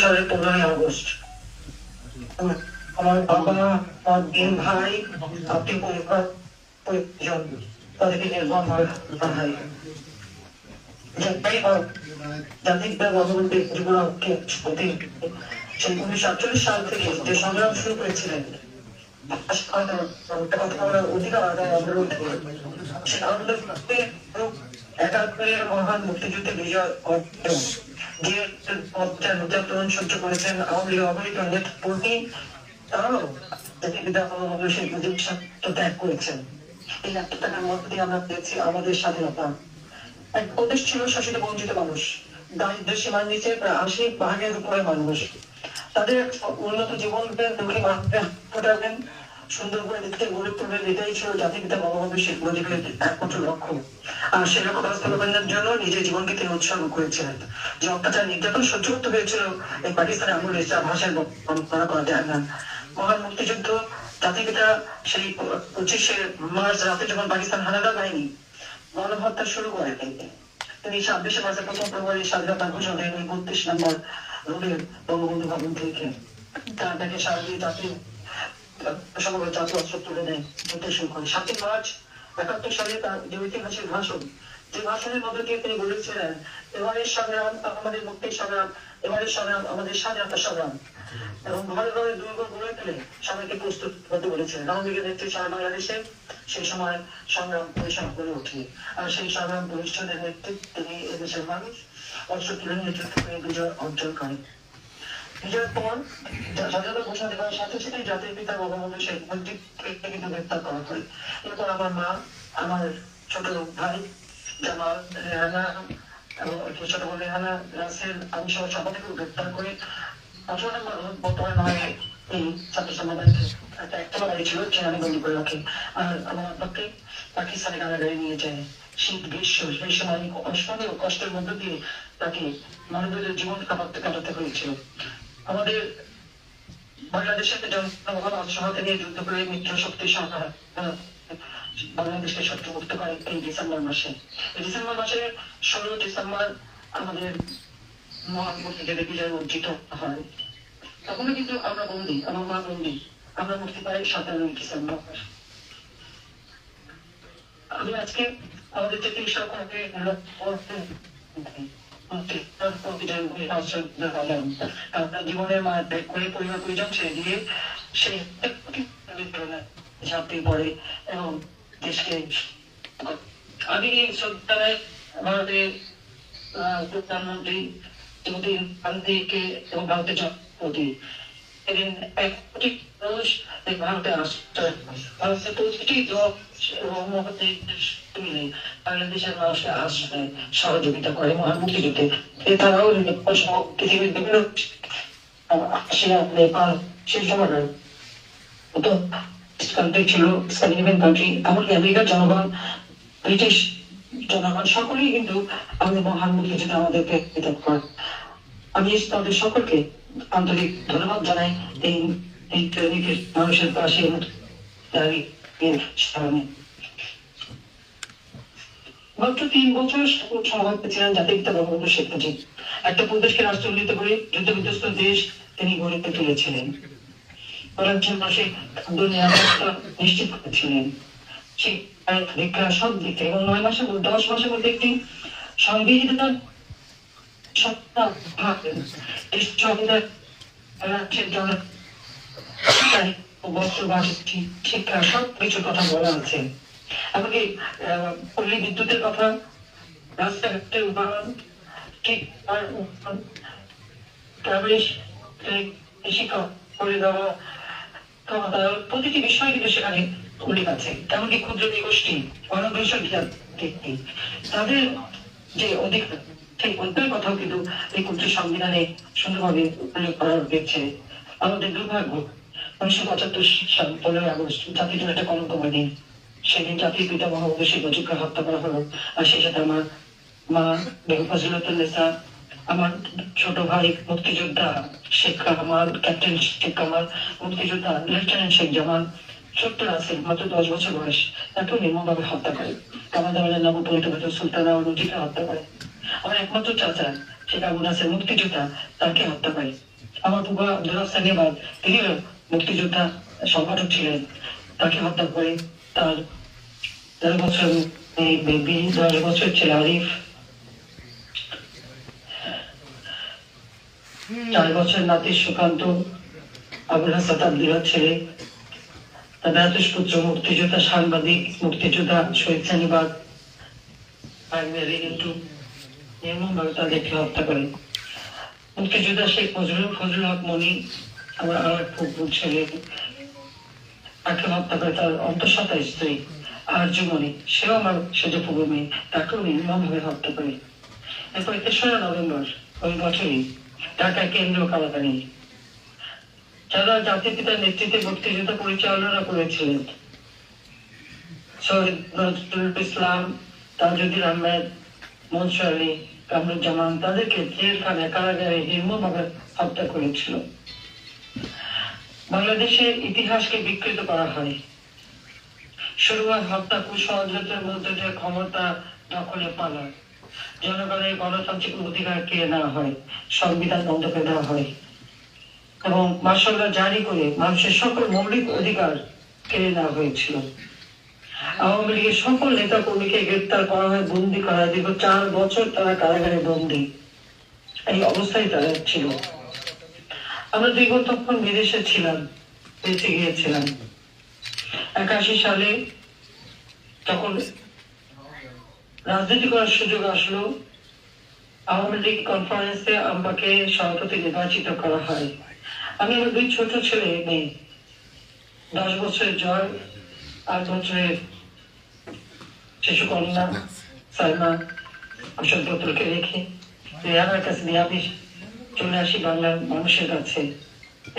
সালের 15ই আগস্ট আমার বাবা, আমার তিন ভাই, আত্মীয় পরিবার, পরিজন, তাদেরকে নির্ভর হয় জাতিক বঙ্গবন্ধু জীবনকে সেই 1948 সাল থেকে যে সংগ্রাম শুরু করেছিলেন অধিকার আদায় আন্দোলন থেকে, সেই আন্দোলনকে একাত্তরের মহান মুক্তিযুদ্ধে বিজয় যে নির্যাতন সহ্য করেছেন আওয়ামী লীগ অবৈধ নেতৃত্বকর্মী, তারাও জাতিপিতা বঙ্গবন্ধু শেখ মুজিবুর সাথে ত্যাগ করেছেন। এই আত্মত্যাগের মধ্য দিয়ে আমরা পেয়েছি আমাদের স্বাধীনতা। এক প্রদেশ ছিল শোষিত বঞ্চিত মানুষ, দারিদ্র্যের সীমার নিচে প্রায় 80% উপরে মানুষ। তাদের উন্নত জীবনের দুঃখী মানুষদের ফোটাবেন, সুন্দর করে দেখতে গড়ে তুলবেন, এটাই ছিল জাতিপিতা বঙ্গবন্ধু শেখ মুজিবের একমাত্র লক্ষ্য। আর সেই লক্ষ্য বাস্তবায়নের জন্য নিজের জীবনকে তিনি উৎসর্গ করেছিলেন। যে অত্যাচার নির্যাতন সহ্য করতে হয়েছিল এই পাকিস্তানের আমলে, যা ভাষায় বর্ণনা করা যায় না। মহান মুক্তিযুদ্ধ জাতিপিতা সেই 25শে মার্চ রাতে যখন পাকিস্তান হানাদার বাহিনী গণহত্যা শুরু করে, তিনি 26শে মার্চের প্রথম ফেব্রুয়ারি স্বাধীনতা ঘোষণা দেন 32 নম্বর রোডের বঙ্গবন্ধু ভবন থেকে। তাকে সারা দিয়ে জাতি সমগ্র জাতি অস্ত্র তুলে নেয়, যুদ্ধ শুরু করে। 7ই মার্চ 71 সালে তার যে ঐতিহাসিক ভাষণ, যে ভাষণের মধ্যে দিয়ে তিনি বলেছিলেন, এবারের সংগ্রাম আমাদের মুক্তির সংগ্রাম, এবারের সংগ্রাম আমাদের স্বাধীনতা সংগ্রাম, এবং ঘরে ঘরে দুর্গ গড়ে তুলে সবাইকে প্রস্তুত হতে বলেছিলেন। আওয়ামী লীগের নেতৃত্বে সারা বাংলাদেশে সেই সময় সংগ্রাম পরিচালনা করে ওঠে। আর সেই সংগ্রাম পরিষদের নেতৃত্বে তিনি এদেশের মানুষ অস্ত্র তুলে নেতৃত্ব করে বিজয় অর্জন করেন। বিজয়ের পর স্বাধীনতা ঘোষণা দেওয়ার সাথে সাথে জাতির পিতা বঙ্গবন্ধু শেখ মুজিবকে কিন্তু গ্রেপ্তার করা হয়। এরপর আমার মা, আমার ছোট ভাই জামাল, রেহানা এবং ছোট বোন রেহানা, রাসেল, আমি সহ সবাইকে গ্রেপ্তার করে 18 নম্বর বর্তমানে এই ছাত্র সমাবেশ একটা বাড়ি ছিল, সেখানে বন্দি করে রাখে। আর আমার আব্বাকে পাকিস্তানে কারাগারে নিয়ে যায়। শীত গ্রীষ্ম সেই সময় অসহনীয় কষ্টের মধ্য দিয়ে তাকে মানবীয় জীবন কাটাতে হয়েছিল। আমাদের বাংলাদেশের জনগণ অসহায়তা নিয়ে যুদ্ধ করে মিত্র শক্তি সরকার বাংলাদেশকে শত্রু মুক্ত করে এই ডিসেম্বর মাসে। এই ডিসেম্বর মাসের 16 ডিসেম্বর আমাদের মহামুক্তিযুদ্ধে বিজয় অর্জিত হয়। তখনও কিন্তু আমরা বন্দি, আমার মা বন্দি। আমরা মুক্তি পাই 17 ডিসেম্বর। আমি আজকে আমাদের যে 30 লক্ষকে জীবনের মা ত্যাগ করে পরিবার পরিজন ছেড়ে দিয়ে সেই ঝাঁপিয়ে পড়ে এবং দেশকে আমি শ্রদ্ধায় ভারতের প্রধানমন্ত্রী শ্রীমতী গান্ধীকে এবং ভারতের জনপ্রতি এদিন 1 কোটি মানুষ ভারতে আসছে। ভারতের প্রতিটি এবং মিলে বাংলাদেশের মানুষকে আসবে সহযোগিতা করে মহান মুক্তিযুদ্ধে। এছাড়াও পৃথিবীর বিভিন্ন রাশিয়া, নেপাল, সেই সময় কান্ট্রি ছিল, স্ক্যান্ডিনেভিয়ান কান্ট্রি, এমনকি আমেরিকার জনগণ, ব্রিটিশ জনগণ সকলেই কিন্তু আমাদের মহান মুক্তিযুদ্ধে আমাদেরকে করে। আমি তাদের সকলকে আন্তরিক ধন্যবাদ জানাই এই মানুষের পাশে মাত্র 3 বছর সভাপতি ছিলেন জাতির পিতা বঙ্গবন্ধু শেখ মুজিব। একটা প্রদেশকে রাষ্ট্র উন্নীত করে যুদ্ধ বিধ্বস্ত দেশ তিনি গড়ে তুলেছিলেন। মাসে খাদ্য নিরাপত্তা নিশ্চিত করেছিলেন। সেই ভিক্ষা সব দিক থেকে, এবং 9 মাসের 10 মাসের মধ্যে একটি সংবিধান শিক্ষা সব কিছুর কথা বলা আছে। এমনকি পল্লী বিদ্যুতের কথা, রাস্তাঘাটের উন্নয়ন, ঠিক শিক্ষা করে দেওয়া, প্রতিটি বিষয় কিন্তু সেখানে উল্লেখ আছে। এমনকি ক্ষুদ্র গোষ্ঠী, গণপরিষদ তাদের যে অধিকার, সেই অধিকারের কথাও কিন্তু এই ক্ষুদ্র সংবিধানে সুন্দরভাবে উল্লেখ করা হয়েছে। আমাদের দুর্ভাগ্য 1975 সাল 15ই আগস্ট জাতির জন্য একটা কলঙ্কময় দিন। সেদিন জাতির পিতা বঙ্গবন্ধু শেখ মুজিবকে হত্যা করা হলো। আর সেই সাথে আমার মা বেগম ফজিলাতুন্নেসা, আমার ছোট ভাই মুক্তিযোদ্ধা শেখ কামাল, ক্যাপ্টেন শেখ কামাল, মুক্তিযোদ্ধা লেফটেন্যান্ট শেখ জামাল, ছোট্ট রাসেল মাত্র 10 বছর বয়স, তাকে নির্মমভাবে হত্যা করে। কামাল দামালের নবপরিণত সুলতানা ও রুজিকে হত্যা করে। আমার একমাত্র চাচা শেখ আবু নাসের মুক্তিযোদ্ধা, তাকে হত্যা করে। আমার বুবা আব্দুল হাসান নেবাদ, তিনিও মুক্তিযোদ্ধা সংগঠক ছিলেন, তাকে হত্যা করে। তার 10 বছর বেবি, 10 বছর ছেলে আরিফ, 4 বছর নাতি সুকান্ত, আবুল হাসান আব্দুল্লাহ ছেলে, তার পুত্র মুক্তিযোদ্ধা, সাংবাদিক, মুক্তিযোদ্ধা স্বেচ্ছানিবাদ কিন্তু নির্মমভাবে তাদেরকে হত্যা করে। মুক্তিযোদ্ধা শেখ ফজলুল হক মনি, আমার আর এক ফুফু ছেলে, তাকে হত্যা করে। তার অন্তঃসত্ত্বা স্ত্রী আর্যমণি, সেও আমার সেজে ফুফু মেয়ে, তাকেও নির্মমভাবে হত্যা করে। এরপর 3রা নভেম্বর ওই বছরই ঢাকায় কেন্দ্রীয় কারাগারে যারা জাতির পিতার নেতৃত্বে মুক্তিযুদ্ধ পরিচালনা করেছিলেন, শহীদ নজরুল ইসলাম, তাজউদ্দিন আহমেদ, মনসুর আলী, কামরুজ্জামান, তাদেরকে জেলখানে কারাগারে নির্মমভাবে হত্যা করেছিল। বাংলাদেশের ইতিহাসকে বিকৃত করা হয়। শুরু হয় হত্যা, কুষড়যন্ত্রের মধ্যে দিয়ে ক্ষমতা দখলে পালা, জনগণের গণতান্ত্রিক অধিকার কেড়ে নেওয়া হয়, সংবিধান বন্ধ করে দেওয়া হয় এবং মার্শাল জারি করে মানুষের সকল মৌলিক অধিকার কেড়ে নেওয়া হয়েছিল। আওয়ামী লীগের সকল নেতা কর্মীকে গ্রেপ্তার করা হয়, বন্দী করা হয়। দীর্ঘ 4 বছর তারা কারাগারে বন্দী, এই অবস্থায় তারা ছিল। আমরা দীর্ঘ তখন বিদেশে ছিলাম, বেঁচে গিয়েছিলাম। 81 সালে তখন রাজনীতি করার সুযোগ আসলো। আওয়ামী লীগ কনফারেন্সে আমাকে সভাপতি নির্বাচিত করা হয়। আমি আমার 2 ছোট ছেলে মেয়ে, 10 বছরের জয়, 8 বছরের শিশু কন্যা সাইমা, ওষুধপত্রকে রেখে আমার কাছে নিয়ে আমি চলে আসি বাংলার মানুষের কাছে।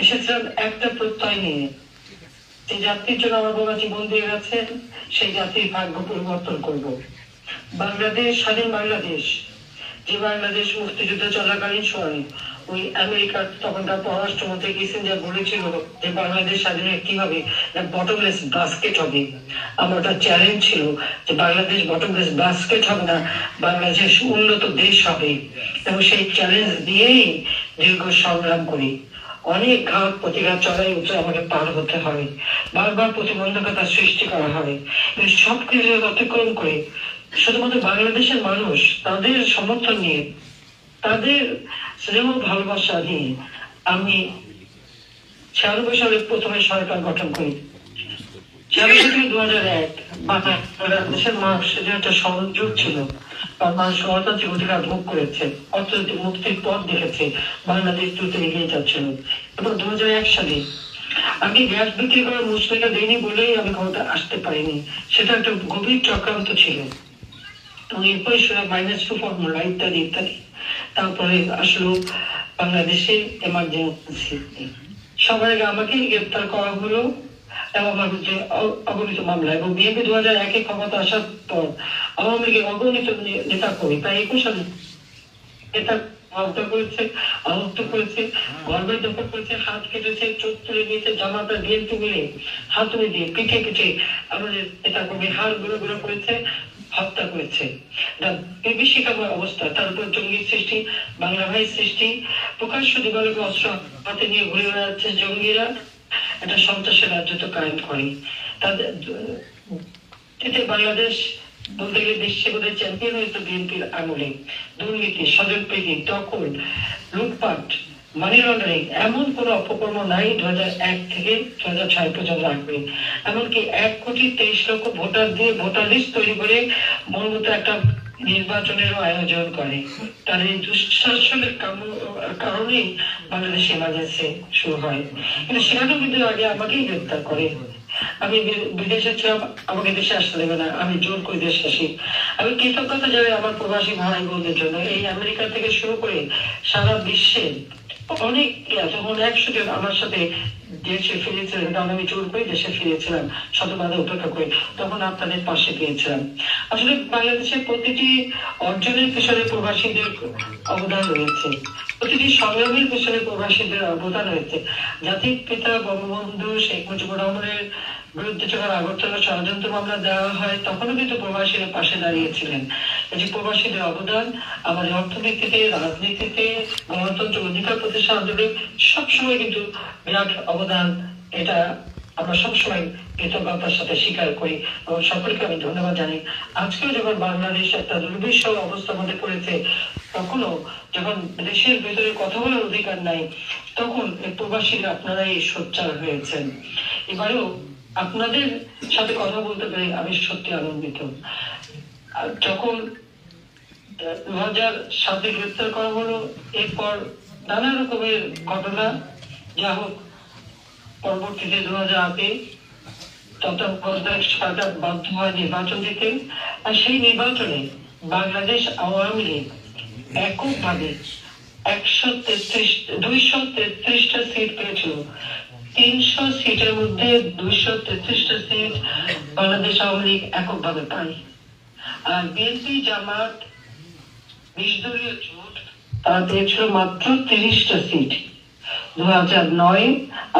এসেছিলাম একটা প্রত্যয় নিয়ে, যে জাতির জন্য আমার বাবা জীবন দিয়ে গেছেন, সেই জাতির ভাগ্য পরিবর্তন করব। বাংলাদেশ, স্বাধীন বাংলাদেশ, যে বাংলাদেশ মুক্তিযুদ্ধ চলাকালীন সময় ওই আমেরিকার তখনকার পররাষ্ট্রমন্ত্রী কিসিঞ্জার বলেছিল যে বাংলাদেশ স্বাধীন কি হবে, বটমলেস বাস্কেট হবে। আমার একটা চ্যালেঞ্জ ছিল যে বাংলাদেশ বটমলেস বাস্কেট হবে না, বাংলাদেশ উন্নত দেশ হবে। এবং সেই চ্যালেঞ্জ দিয়েই দীর্ঘ সংগ্রাম করি। অনেক ঘাত প্রতিঘাত চড়াই উঠে আমাকে পার হতে হয়, বারবার প্রতিবন্ধকতা সৃষ্টি করা হয়। সবকিছু অতিক্রম করে শুধুমাত্র বাংলাদেশের মানুষ তাদের সমর্থন নিয়ে, তাদের স্নেহ ভালোবাসা নিয়ে আমি 96 সালে প্রথমে সরকার গঠন করি। 96 থেকে 2001 বাংলাদেশের মানুষের যে একটা সংযোগ ছিল, মানুষ গণতান্ত্রিক অধিকার ভোগ করেছে, অর্থনৈতিক মুক্তির পথ দেখেছে, বাংলাদেশ দ্রুত এগিয়ে যাচ্ছিল। এবং 2001 সালে আমি গ্যাস বিক্রি করার মুসলিমা দেয়নি বলেই আমি ক্ষমতা আসতে পারিনি, সেটা একটা গভীর চক্রান্ত ছিল। এবং এরপরে -2 ফর্মুলা ইত্যাদি ইত্যাদি। তারপরে আসলো বাংলাদেশে এমার্জেন্সি। সবার আগে আমাকে গ্রেপ্তার করা হলো এবং আমার যে অগণিত মামলা, এবং বিএনপি 2001 ক্ষমতা আসার পর আওয়ামী লীগের অগণিত নেতা কর্মী প্রায় 21 হাজার নেতা হত্যা করেছে, আহত করেছে, গর্বের দখল করেছে, হাত কেটেছে, চোখ তুলে নিয়েছে, জামাতা বিএনপি মিলে হাতুড়ি দিয়ে পিঠে পিঠে আমাদের নেতা কর্মী হাড় গুঁড়ো গুঁড়ো করেছে, হত্যা করেছে। বিভীষিকাময় অবস্থা, তার উপর জঙ্গির সৃষ্টি, বাংলা ভাই সৃষ্টি, প্রকাশ্য দিবালোকে অস্ত্র হাতে নিয়ে ঘুরে বেড়াচ্ছে জঙ্গিরা, একটা সন্ত্রাসের রাজ্যত্ব কায়েম করে। তাদের এতে বাংলাদেশ বলতে গেলে বিশ্বে বোধহয় চ্যাম্পিয়ন হয়েছে বিএনপির আমলে। দুর্নীতি, স্বজনপ্রীতি, দখল, লুটপাট, মানি লন্ডারিং, এমন কোন অপকর্ম নাই 2001 থেকে 2006 পর্যন্ত রাখবে। এমনকি 1,23,00,000 ভোটার দিয়ে ভোটার লিস্ট তৈরি করে মূলত একটা নির্বাচনেরও আয়োজন করে। তার এই দুঃশাসনের কারণেই বাংলাদেশ এমার্জেন্সি শুরু হয়। কিন্তু সেখানেও কিন্তু আগে আমাকেই গ্রেপ্তার করে। আমি বিদেশে ছিলাম, আমাকে দেশে আসতে দেবে না, আমি জোর করে দেশে আসি। আমি কৃতজ্ঞতা জানাই আমার প্রবাসী ভাই বোনদের জন্য। এই আমেরিকা থেকে শুরু করে সারা বিশ্বে অনেক যখন 100 জন আমার সাথে দেশে ফিরেছিলেন, কারণ আমি জোর করে দেশে ফিরেছিলাম শত বাধা উপেক্ষা করে, তখন আপনাদের পাশে পেয়েছিলাম। আসলে বাংলাদেশের প্রতিটি অর্জনের পেছনে প্রবাসীদের অবদান রয়েছে, প্রতিটি সংগ্রামের পেছনে প্রবাসীদের অবদান রয়েছে। জাতির পিতা বঙ্গবন্ধু শেখ মুজিবুর রহমানের বিরুদ্ধে যখন আগরতলা ষড়যন্ত্র মামলা দেওয়া হয়, তখনও কিন্তু প্রবাসীরা পাশে দাঁড়িয়েছিলেন। এই যে প্রবাসীদের অবদান আমাদের অর্থনীতিতে, রাজনীতিতে, গণতন্ত্র অধিকার প্রতিষ্ঠা আন্দোলনে সবসময় কিন্তু বিরাট অবদান, এটা আমরা সবসময় কৃতজ্ঞতার সাথে স্বীকার করি এবং সকলকে আমি ধন্যবাদ জানাই। আজকেও যখন বাংলাদেশ একটা দুর্বিষহ অবস্থার মধ্যে পড়েছে, তখনও যখন দেশের ভেতরে কথা বলার অধিকার নাই, তখন এই প্রবাসীরা আপনারাই সোচ্চার হয়েছেন। এবারেও আপনাদের সাথে কথা বলতে পেরে আমি সত্যি আনন্দিত। যখন 2007 গ্রেপ্তার করা হলো, এরপর নানা রকমের ঘটনা, যা হোক পরবর্তীতে 2008-এ তত্ত্বাবধায়ক সরকার বাধ্য হয় নির্বাচন দিতে। আর সেই নির্বাচনে বাংলাদেশ আওয়ামী লীগ এককভাবে 233টা সিট পেয়েছিল। 300 সিটের মধ্যে 233টা সিট বাংলাদেশ আওয়ামী লীগ এককভাবে পায়। আর বিএনপি জামাত 20 দলীয় জোট তারা পেয়েছিল মাত্র 30টা সিট। 2009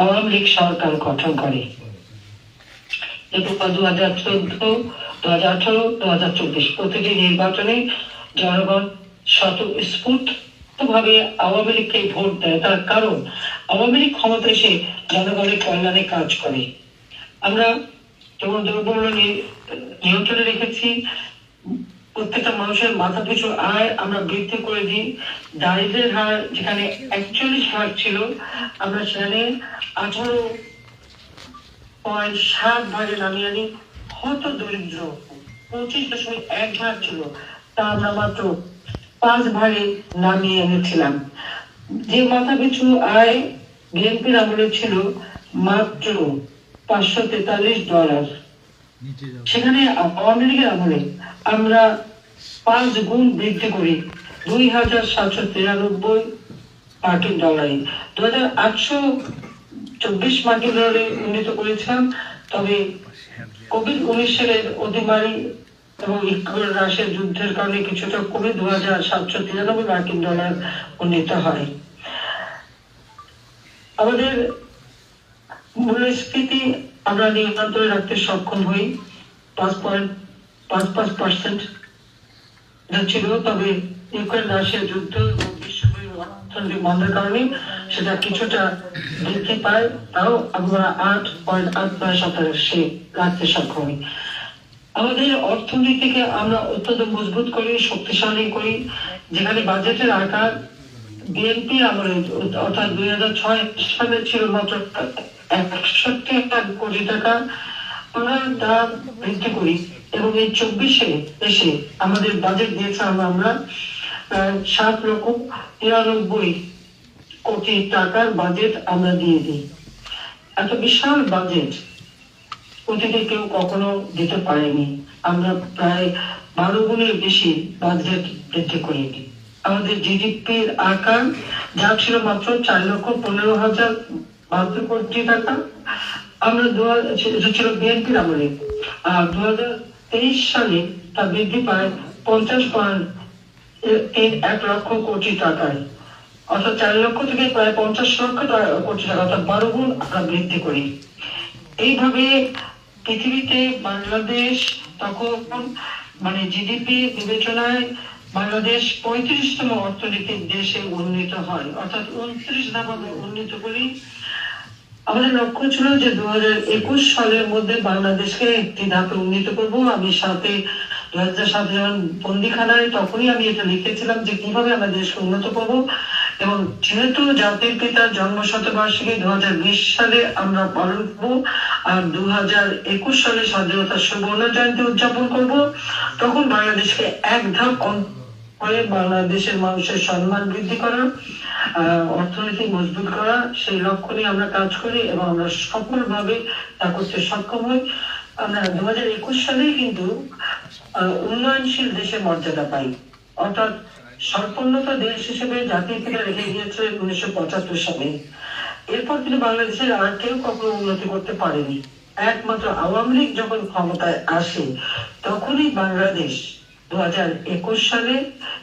আওয়ামী লীগ সরকার গঠন করে। এরপর 2014, 2018, 2024 প্রতিটি নির্বাচনে জনগণ স্বতঃস্ফূর্তভাবে আওয়ামী লীগকে ভোট দেয়। তার কারণ আওয়ামী লীগ ক্ষমতা এসে জনগণের কল্যাণে কাজ করে। আমরা যেমন দ্রব্যমূল্য নিয়ন্ত্রণে রেখেছি, প্রত্যেকটা মানুষের মাথা পিছু আয় আমরা বৃদ্ধি করে দিই। দারিদ্রের হার যেখানে 41 ভাগ ছিল, আমরা সেখানে 18.7 ভাগে নামিয়ে আনি। হত দরিদ্র 25.1 ভাগ ছিল, তা আমরা মাত্র 5 ভাগে নামিয়ে এনেছিলাম। যে মাথা পিছু আয় বিএনপির আমলে ছিল মাত্র $543, সেখানে আওয়ামী লীগের আমলে আমরা 5 গুণ বৃদ্ধি করি, $2,793 মার্কিন ডলারে, 2,824 মার্কিন ডলারে উন্নীত করেছিলাম। তবে কোভিড-19 সালের অতিমারি এবং ইউক্রেন রাশিয়ার যুদ্ধের কারণে কিছুটা কমে 2,793 মার্কিন ডলার উন্নীত হয়। আমাদের মূল্যস্ফীতি আমরা নিয়ন্ত্রণে রাখতে সক্ষম হই, 5.55% ছিল। তবে ইউক্রেন রাশিয়া যুদ্ধ এবং বিশ্বব্যাপী অর্থনৈতিক মন্দার কারণে সেটা কিছুটা বৃদ্ধি পায়, তাও আমরা 8.8% রাখতে সক্ষম হই। আমাদের অর্থনীতিকে আমরা অত্যন্ত মজবুত করি, শক্তিশালী করি। যেখানে বাজেটের আকার বিএনপি আমলে অর্থাৎ 2006 সালে ছিল মাত্র 61 কোটি টাকা, আমরা তা বৃদ্ধি করি এবং এই 24-এ এসে আমাদের বাজেট দিয়েছিলাম আমরা 7,93 কোটি টাকার বাজেট আমরা দিয়ে দিই। এত বিশাল বাজেট অতীতে কেউ কখনো দিতে পারেনি। আমরা প্রায় 12 গুণের বেশি বাজেট বৃদ্ধি করে দিই। আমাদের জিডিপির আকার যা ছিল মাত্র 4,15,072 কোটি টাকা, আমরা ছিল বিএনপির আমলে। আর 2023 সালে তা বৃদ্ধি পায় 50.1 লক্ষ কোটি টাকায়, অর্থাৎ 4 লক্ষ থেকে প্রায় 50 লক্ষ কোটি টাকা, অর্থাৎ 12 গুণ আমরা বৃদ্ধি করি। এইভাবে পৃথিবীতে বাংলাদেশ তখন জিডিপি বিবেচনায় বাংলাদেশ 35তম অর্থনৈতিক দেশে উন্নীত হয়, অর্থাৎ 29 ধাপ উন্নীত করি। আমাদের লক্ষ্য ছিল যে 2021 সালের মধ্যে বাংলাদেশকে একটি ধাপে উন্নীত করব। আমি সাথে 2007 যখন বন্দিখানায়, তখনই আমি এটা লিখেছিলাম যে কিভাবে আমরা দেশকে উন্নত করবো। এবং যেহেতু জাতির পিতার জন্ম শতবার্ষিকী 2020 সালে আমরা পালন করবো, আর 2021 সালে স্বাধীনতার সুবর্ণ জয়ন্তী উদযাপন করব, তখন বাংলাদেশকে এক ধাপ করে বাংলাদেশের মানুষের সম্মান বৃদ্ধি করা, অর্থনীতি মজবুত করা, সেই লক্ষ্য নিয়ে আমরা কাজ করি এবং আমরা সফলভাবে তা করতে সক্ষম হই। আমরা 2021 সালেই কিন্তু উন্নয়নশীল দেশের মর্যাদা পাই, অর্থাৎ সম্পন্নত দেশ হিসেবে জাতির পিতা রেখে গিয়েছে 1975 সালে। এরপর তিনি বাংলাদেশের আর কেউ কখনো উন্নতি করতে পারেনি। একমাত্র আওয়ামী লীগ যখন ক্ষমতায় আসে তখনই বাংলাদেশ 2021 সালে,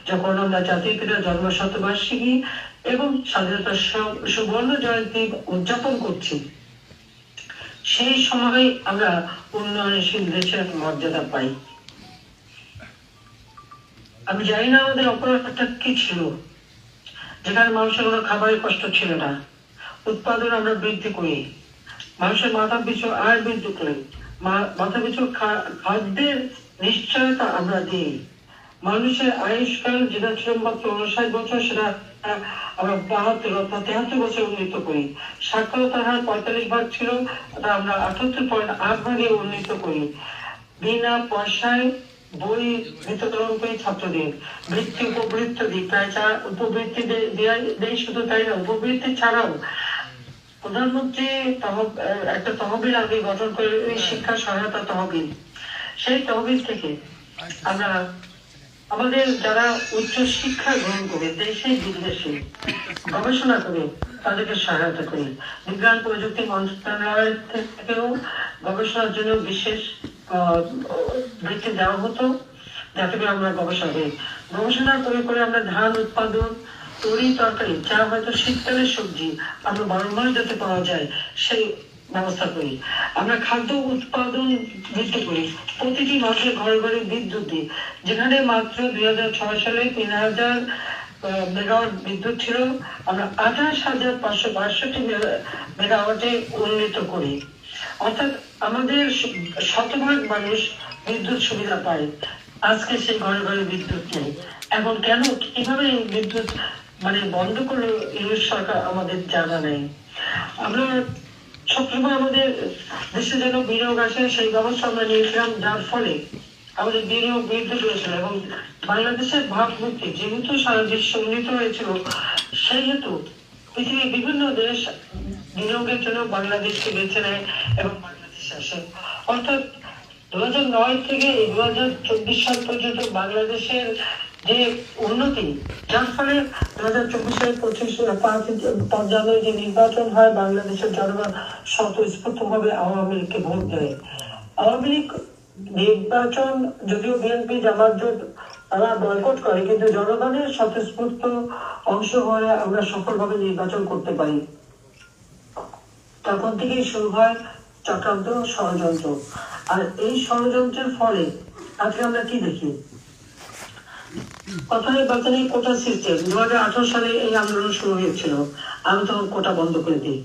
যখন আমরা জাতির পিতার জন্ম শতবার্ষিকী এবং স্বাধীনতার সুবর্ণ জয়ন্তী উদযাপন করছি, সেই সময় আমরা উন্নয়নশীল দেশের মর্যাদা পাই। আমি জানি না আমাদের অপরাধটা কি ছিল, যেখানে মানুষের কোনো খাবারের কষ্ট ছিল না। উৎপাদন আমরা বৃদ্ধি করি, মানুষের মাথা পিছু আয় বৃদ্ধি করি, মাথা পিছু খাদ্যের নিশ্চয়তা আমরা দিই। মানুষের আয়ুষ্কাল যেটা ছিল মাত্র 59 বছর, সেটা আমরা 72 অথবা 73 বছর উন্নীত করি। সাক্ষরতার হার 45 ছিল, তা আমরা 78.8 উন্নীত করি। বিনা পয়সায় বই বিতরণ করি ছাত্রদের, বৃত্তি উপবৃত্তি দিই, প্রায় উপবৃত্তি দেয়। শুধু তাই না, উপবৃত্তি ছাড়াও প্রধানমন্ত্রী একটা তহবিল আগে গঠন করে, শিক্ষা সহায়তা তহবিল। সেই তহবিল থেকে আমরা আমাদের যারা উচ্চ শিক্ষা গ্রহণ করে দেশে বিদেশে গবেষণা করে তাদেরকে সহায়তা করি। বিজ্ঞান প্রযুক্তি মন্ত্রণালয় থেকেও গবেষণার জন্য বিশেষ বৃত্তি দেওয়া হতো, যাতে করে আমরা গবেষণা করে আমরা ধান উৎপাদন, তরি তরকারি, যা হয়তো শীতকালের সবজি আমরা 12 মাস যাতে পাওয়া যায় সেই ব্যবস্থা করি। আমরা খাদ্য উৎপাদন বৃদ্ধি করি, প্রতিটি মানুষের ঘরে ঘরে বিদ্যুৎ দিই। যেখানে মাত্র 2006 সালে 3000 মেগাওয়াট বিদ্যুৎ ছিল, আমরা 28,562 মেগাওয়াটে উন্নীত করি। অর্থাৎ আমাদের শতভাগ মানুষ বিদ্যুৎ সুবিধা পায়। আজকে সেই ঘরে ঘরে বিদ্যুৎ নেই। এখন কেন, কিভাবে বিদ্যুৎ বন্ধ করলো ইউনিট সরকার আমাদের জানা নেই। আমরা সবসময় আমাদের দেশে যেন বিনিয়োগ আসে সেই ব্যবস্থা আমরা নিয়েছিলাম, যার ফলে আমাদের বিনিয়োগ বৃদ্ধি পেয়েছিল। এবং বাংলাদেশের ভাবমূর্তি যেহেতু সারা বিশ্ব উন্নীত হয়েছিল, সেহেতু পৃথিবীর বিভিন্ন দেশ বিনিয়োগের জন্য বাংলাদেশকে বেছে নেয় এবং বাংলাদেশে আসে। অর্থাৎ 2009 থেকে 2024 সাল পর্যন্ত বাংলাদেশের যে উন্নতি, যার ফলে 2024 সালের 5 জানুয়ারি যে নির্বাচন হয়, বাংলাদেশের জনগণ স্বতঃস্ফূর্তভাবে আওয়ামী লীগকে ভোট দেয়। আওয়ামী লীগ নির্বাচন যদিও বিএনপি জামাত জোট তারা বয়কট করে, কিন্তু জনগণের স্বতঃস্ফূর্ত অংশগ্রহণে আমরা সফলভাবে নির্বাচন করতে পারি। তখন থেকেই শুরু হয় চক্রান্ত, ষড়যন্ত্র। আর এই ষড়যন্ত্রের ফলে আজকে আমরা কি দেখি, কথায় বার্তায় কোটা সিস্টেম। 2018 সালে এই আন্দোলন শুরু হয়েছিল, আমি তখন কোটা বন্ধ করে দিই।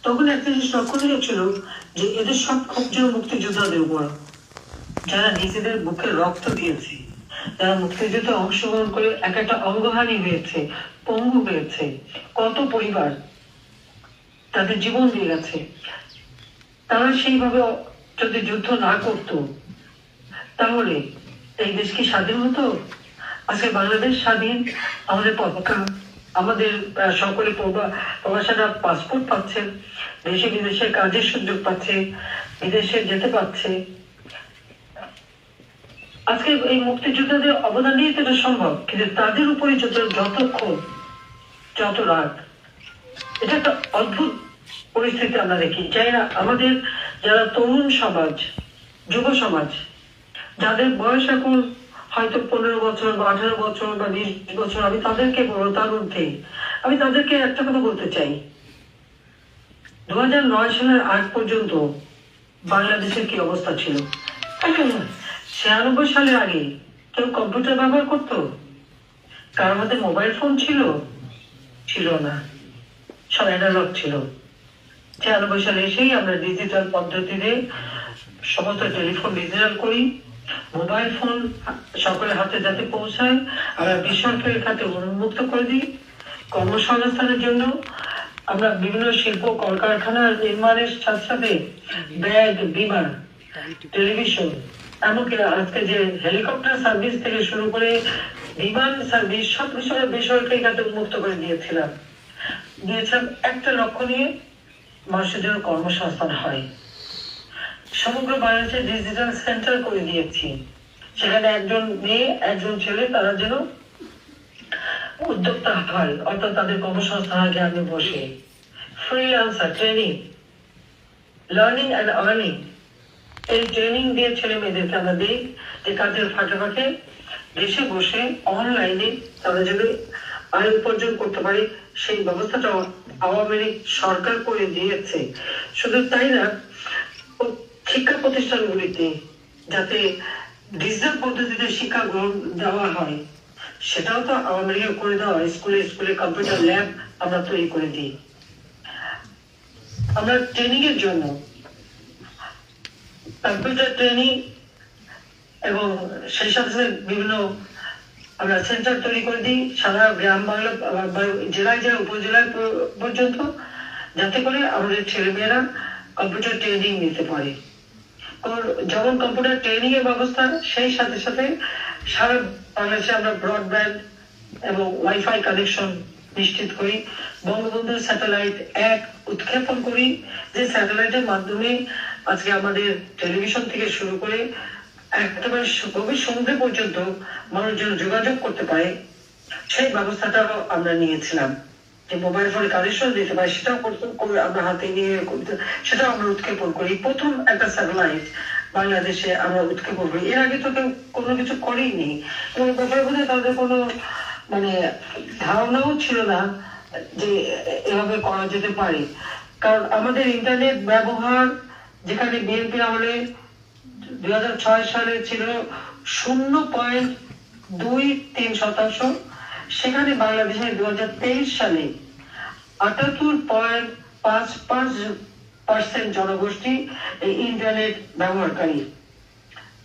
তখন একটা জিনিস লক্ষ্য করেছিল যে এদের সব ক্ষোভ ছিল মুক্তিযোদ্ধাদের উপর, যারা নিজেদের বুকে রক্ত দিয়েছে, যারা মুক্তিযুদ্ধে অংশগ্রহণ করে একটা অঙ্গহানি হয়েছে, পঙ্গু হয়েছে, কত পরিবার তাদের জীবন দিয়ে গেছে। তারা সেইভাবে যদি যুদ্ধ না করত, তাহলে এই দেশ কি স্বাধীন হতো? আজকে বাংলাদেশ স্বাধীন, আমাদের পতাকা, আমাদের সকলে প্রবাসীরা পাসপোর্ট পাচ্ছে, দেশে বিদেশে কাজের সুযোগ পাচ্ছে, বিদেশে যেতে পারছে। আজকে এই মুক্তিযোদ্ধাদের অবদান নিয়ে তো এটা সম্ভব, কিন্তু তাদের উপরে যত ক্ষোভ, যত রাগ, এটা একটা অদ্ভুত পরিস্থিতি আমরা দেখি। চাই না আমাদের যারা তরুণ সমাজ, যুব সমাজ, যাদের বয়স এখন হয়তো 15 বছর বা 18 বছর বা 20 বছর, আমি তাদেরকে বলবো, তার ঊর্ধ্বে আমি তাদেরকে একটা কথা বলতে চাই। 2009 সালের আগ পর্যন্ত বাংলাদেশের কি অবস্থা ছিল? 96 সালের আগে কেউ কম্পিউটার ব্যবহার করত? কারোর মধ্যে মোবাইল ফোন ছিল না, সব অ্যানালগ ছিল। 96 সালে এসেই আমরা ডিজিটাল পদ্ধতিতে সমস্ত টেলিফোন ডিজিটাল করি, মোবাইল ফোন সকলের হাতে যাতে পৌঁছায়, আমরা বেসরকারি খাতে উন্মুক্ত করে দিই। কর্মসংস্থানের জন্য আমরা বিভিন্ন শিল্প কলকারখানা নির্মাণের সাথে সাথে ব্যাগ, বিমান, টেলিভিশন, এমনকি আজকে যে হেলিকপ্টার সার্ভিস থেকে শুরু করে বিমান সার্ভিস, সব বিষয়ে বেসরকারি খাতে উন্মুক্ত করে দিয়েছিলাম একটা লক্ষ্য নিয়ে, মানুষের জন্য কর্মসংস্থান হয়। সমগ্র বাংলাদেশে ডিজিটাল সেন্টার করে দিয়েছি, সেখানে একজন মেয়ে একজন ছেলে তারা যেন উদ্যোক্তা হয়, অর্থাৎ তাদের কর্মসংস্থান গ্রামে বসে freelancer training, learning and earning, এই ট্রেনিং দিয়ে ছেলে মেয়েদেরকে আমরা দিই যে কাজের ফাঁকে ফাঁকে দেশে বসে অনলাইনে তারা যদি আয় উপার্জন করতে পারে, সেই ব্যবস্থাটা আওয়ামী লীগ সরকার করে দিয়েছে। শুধু তাই না, শিক্ষা প্রতিষ্ঠানগুলিতে যাতে ডিজিটাল পদ্ধতিতে শিক্ষা গ্রহণ দেওয়া হয়, সেটাও তো আওয়ামী লীগের করে দেওয়া। স্কুলে স্কুলে কম্পিউটার ল্যাব আমরা তৈরি করে দিই। আমরা ট্রেনিং এর জন্য কম্পিউটার ট্রেনিং এবং সেই সাথে বিভিন্ন আমরা সেন্টার তৈরি করে দিই সারা গ্রাম বাংলা জেলায় জেলা উপজেলায় পর্যন্ত, যাতে করে আমাদের ছেলেমেয়েরা কম্পিউটার ট্রেনিং নিতে পারে। যেমন কম্পিউটার ট্রেনিং এর ব্যবস্থা, সেই সাথে সাথে সারা বাংলাদেশে আমরা ব্রডব্যান্ড এবং ওয়াইফাই কানেকশন নিশ্চিত করি। বঙ্গবন্ধু স্যাটেলাইট 1 উৎক্ষেপণ করি, যে স্যাটেলাইটের মাধ্যমে আজকে আমাদের টেলিভিশন থেকে শুরু করে একেবারে গভীর সমুদ্র পর্যন্ত মানুষজন যোগাযোগ করতে পারে। সেই ব্যবস্থাটাও আমরা নিয়েছিলাম, যে মোবাইল ফোনে কানেকশন দিতে পারে, সেটাও আমরা হাতে নিয়ে সেটাও আমরা উৎক্ষেপণ করি। প্রথম একটা স্যাটেলাইট বাংলাদেশে আমরা উৎক্ষেপণ করি। এর আগে তো কেউ কোনো কিছু করেইনি, এবং ব্যাপারে বোধ হয় তাদের কোনো মানে ধারণাও ছিল না যে এভাবে করা যেতে পারে। কারণ আমাদের ইন্টারনেট ব্যবহার যেখানে বিএনপি আমলে 2006 সালে ছিল 0.23%, সেখানে বাংলাদেশে 2023 সালে 78.55% জনগোষ্ঠী এই ইন্টারনেট ব্যবহারকারী।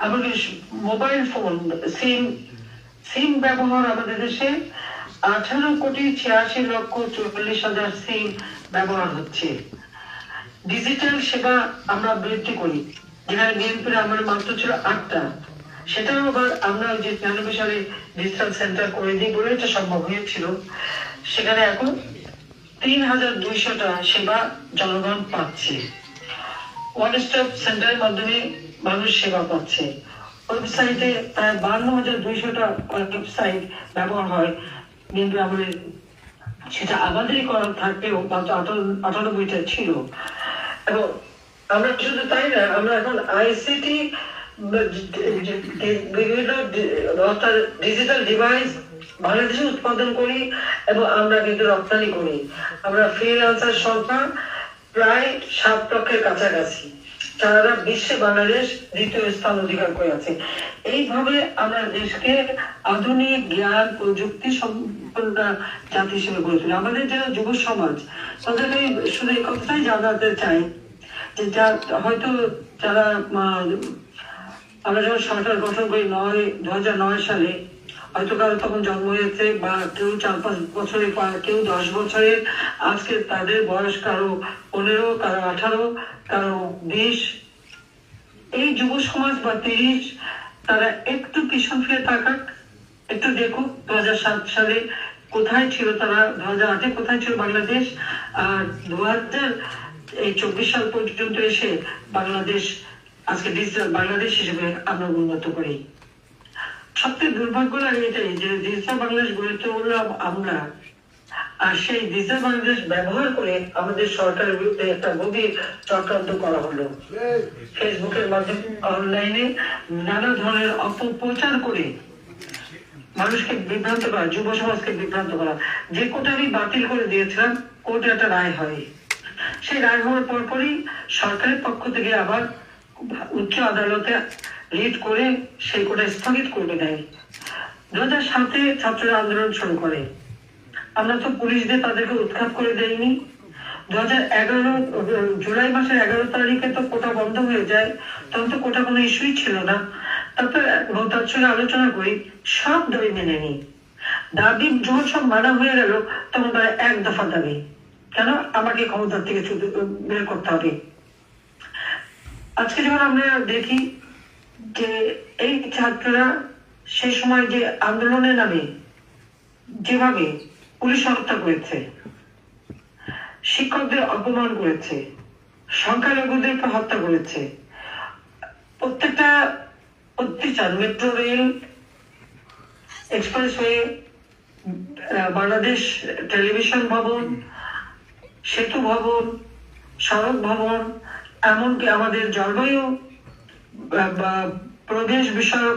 এমনকি মোবাইল ফোন সিম ব্যবহার আমাদের দেশে 18,86,40,000 সিম ব্যবহার হচ্ছে। ডিজিটাল সেবা আমরা বৃদ্ধি করি, যেখানে বিএনপির আমার মাত্র ছিল 8টা, সেটাও আবার আমরা যে 93 সালে ডিজিটাল সেন্টার করে দিই বলে এটা সম্ভব হয়েছিল। সেখানে এখন 3,200টা সেবা জনগণ পাচ্ছে। ওয়ান স্টপ সেন্টারের মাধ্যমে মানুষ সেবা পাচ্ছে। ওয়েবসাইটে প্রায় 52,200টা ওয়েবসাইট ব্যবহার হয় বিএনপি আমলে, সেটা আমাদেরই করা থাকলেও মাত্র 98টা ছিল। এবং আমরা শুধু তাই না, আমরা এখন আইসিটি বিভিন্ন ডিজিটাল ডিভাইস বাংলাদেশে উৎপাদন করি এবং আমরা কিন্তু রপ্তানি করি। আমরা ফ্রিল্যান্সার সংখ্যা প্রায় 7 লক্ষের কাছাকাছি, সারা বিশ্বে বাংলাদেশ 2য় স্থান অধিকার করে আছে। এইভাবে আমরা দেশকে আধুনিক জ্ঞান প্রযুক্তি সম্পন্ন জাতি হিসেবে গড়ে তুলি। আমাদের যারা যুব সমাজ, তাদেরকে শুধু এই কথাটাই জানাতে চাই যে হয়তো যারা আমরা যখন সরকার গঠন করি 2009 সালে, হয়তো কারো তখন জন্ম হয়েছে, বা কেউ 4-5 বছরে, কেউ 10 বছরের, আজকে তাদের বয়স কারো 15, কারো 18, কারো 20। এই যুব সমাজ বা 30, তারা একটু পিছন ফিরে তাকাক, একটু দেখুক 2007 সালে কোথায় ছিল তারা, 2008-এ কোথায় ছিল বাংলাদেশ, আর 2024 সাল পর্যন্ত এসে বাংলাদেশ আজকে ডিজিটাল বাংলাদেশ হিসেবে আমরা উন্নত করি। সবচেয়ে দুর্ভাগ্য লাগে এটাই যে ডিজিটাল বাংলাদেশ গড়ে তুললাম আমরা, আর সেই ডিজিটাল বাংলাদেশ ব্যবহার করে আমাদের সরকারের বিরুদ্ধে একটা গভীর চক্রান্ত করা হলো। ফেসবুকের মাধ্যমে অনলাইনে নানা ধরনের অপপ্রচার করে মানুষকে বিভ্রান্ত করা, যুব সমাজকে বিভ্রান্ত করা। যে কোটা আমি বাতিল করে দিয়েছিলাম, কোর্টে একটা রায় হয়। সেই রায় হওয়ার পরপরই সরকারের পক্ষ থেকে আবার উচ্চ আদালতে রিট করে সেই কোটা স্থগিত করে দেয়। 2007-এ ছাত্ররা আন্দোলন শুরু করে। আমরা তো পুলিশ দিয়ে তাদেরকে উৎখাত করে দেয়নি। 2011 জুলাই মাসের 11 তারিখে তো কোটা বন্ধ হয়ে যায়, তখন তো কোটা কোনো ইস্যুই ছিল না। তারপর তার সঙ্গে আলোচনা করি, সব দাবি মেনে নিই। দাবি যখন সব মানা হয়ে গেল, তখন তারা 1 দফা দাবি, কেন আমাকে ক্ষমতার থেকে বের করতে হবে। আজকে যখন আমরা দেখি যে এই ছাত্ররা সেই সময় যে আন্দোলনের নামে যেভাবে পুলিশ হত্যা করেছে, শিক্ষকদের অপমান করেছে, সংখ্যালঘুদের হত্যা করেছে, প্রত্যেকটা অত্যাচার, metro rail, expressway, Bangladesh television ভবন, সেতু ভবন, সড়ক ভবন, এমনকি আমাদের জলবায়ু বা প্রদেশ বিষয়ক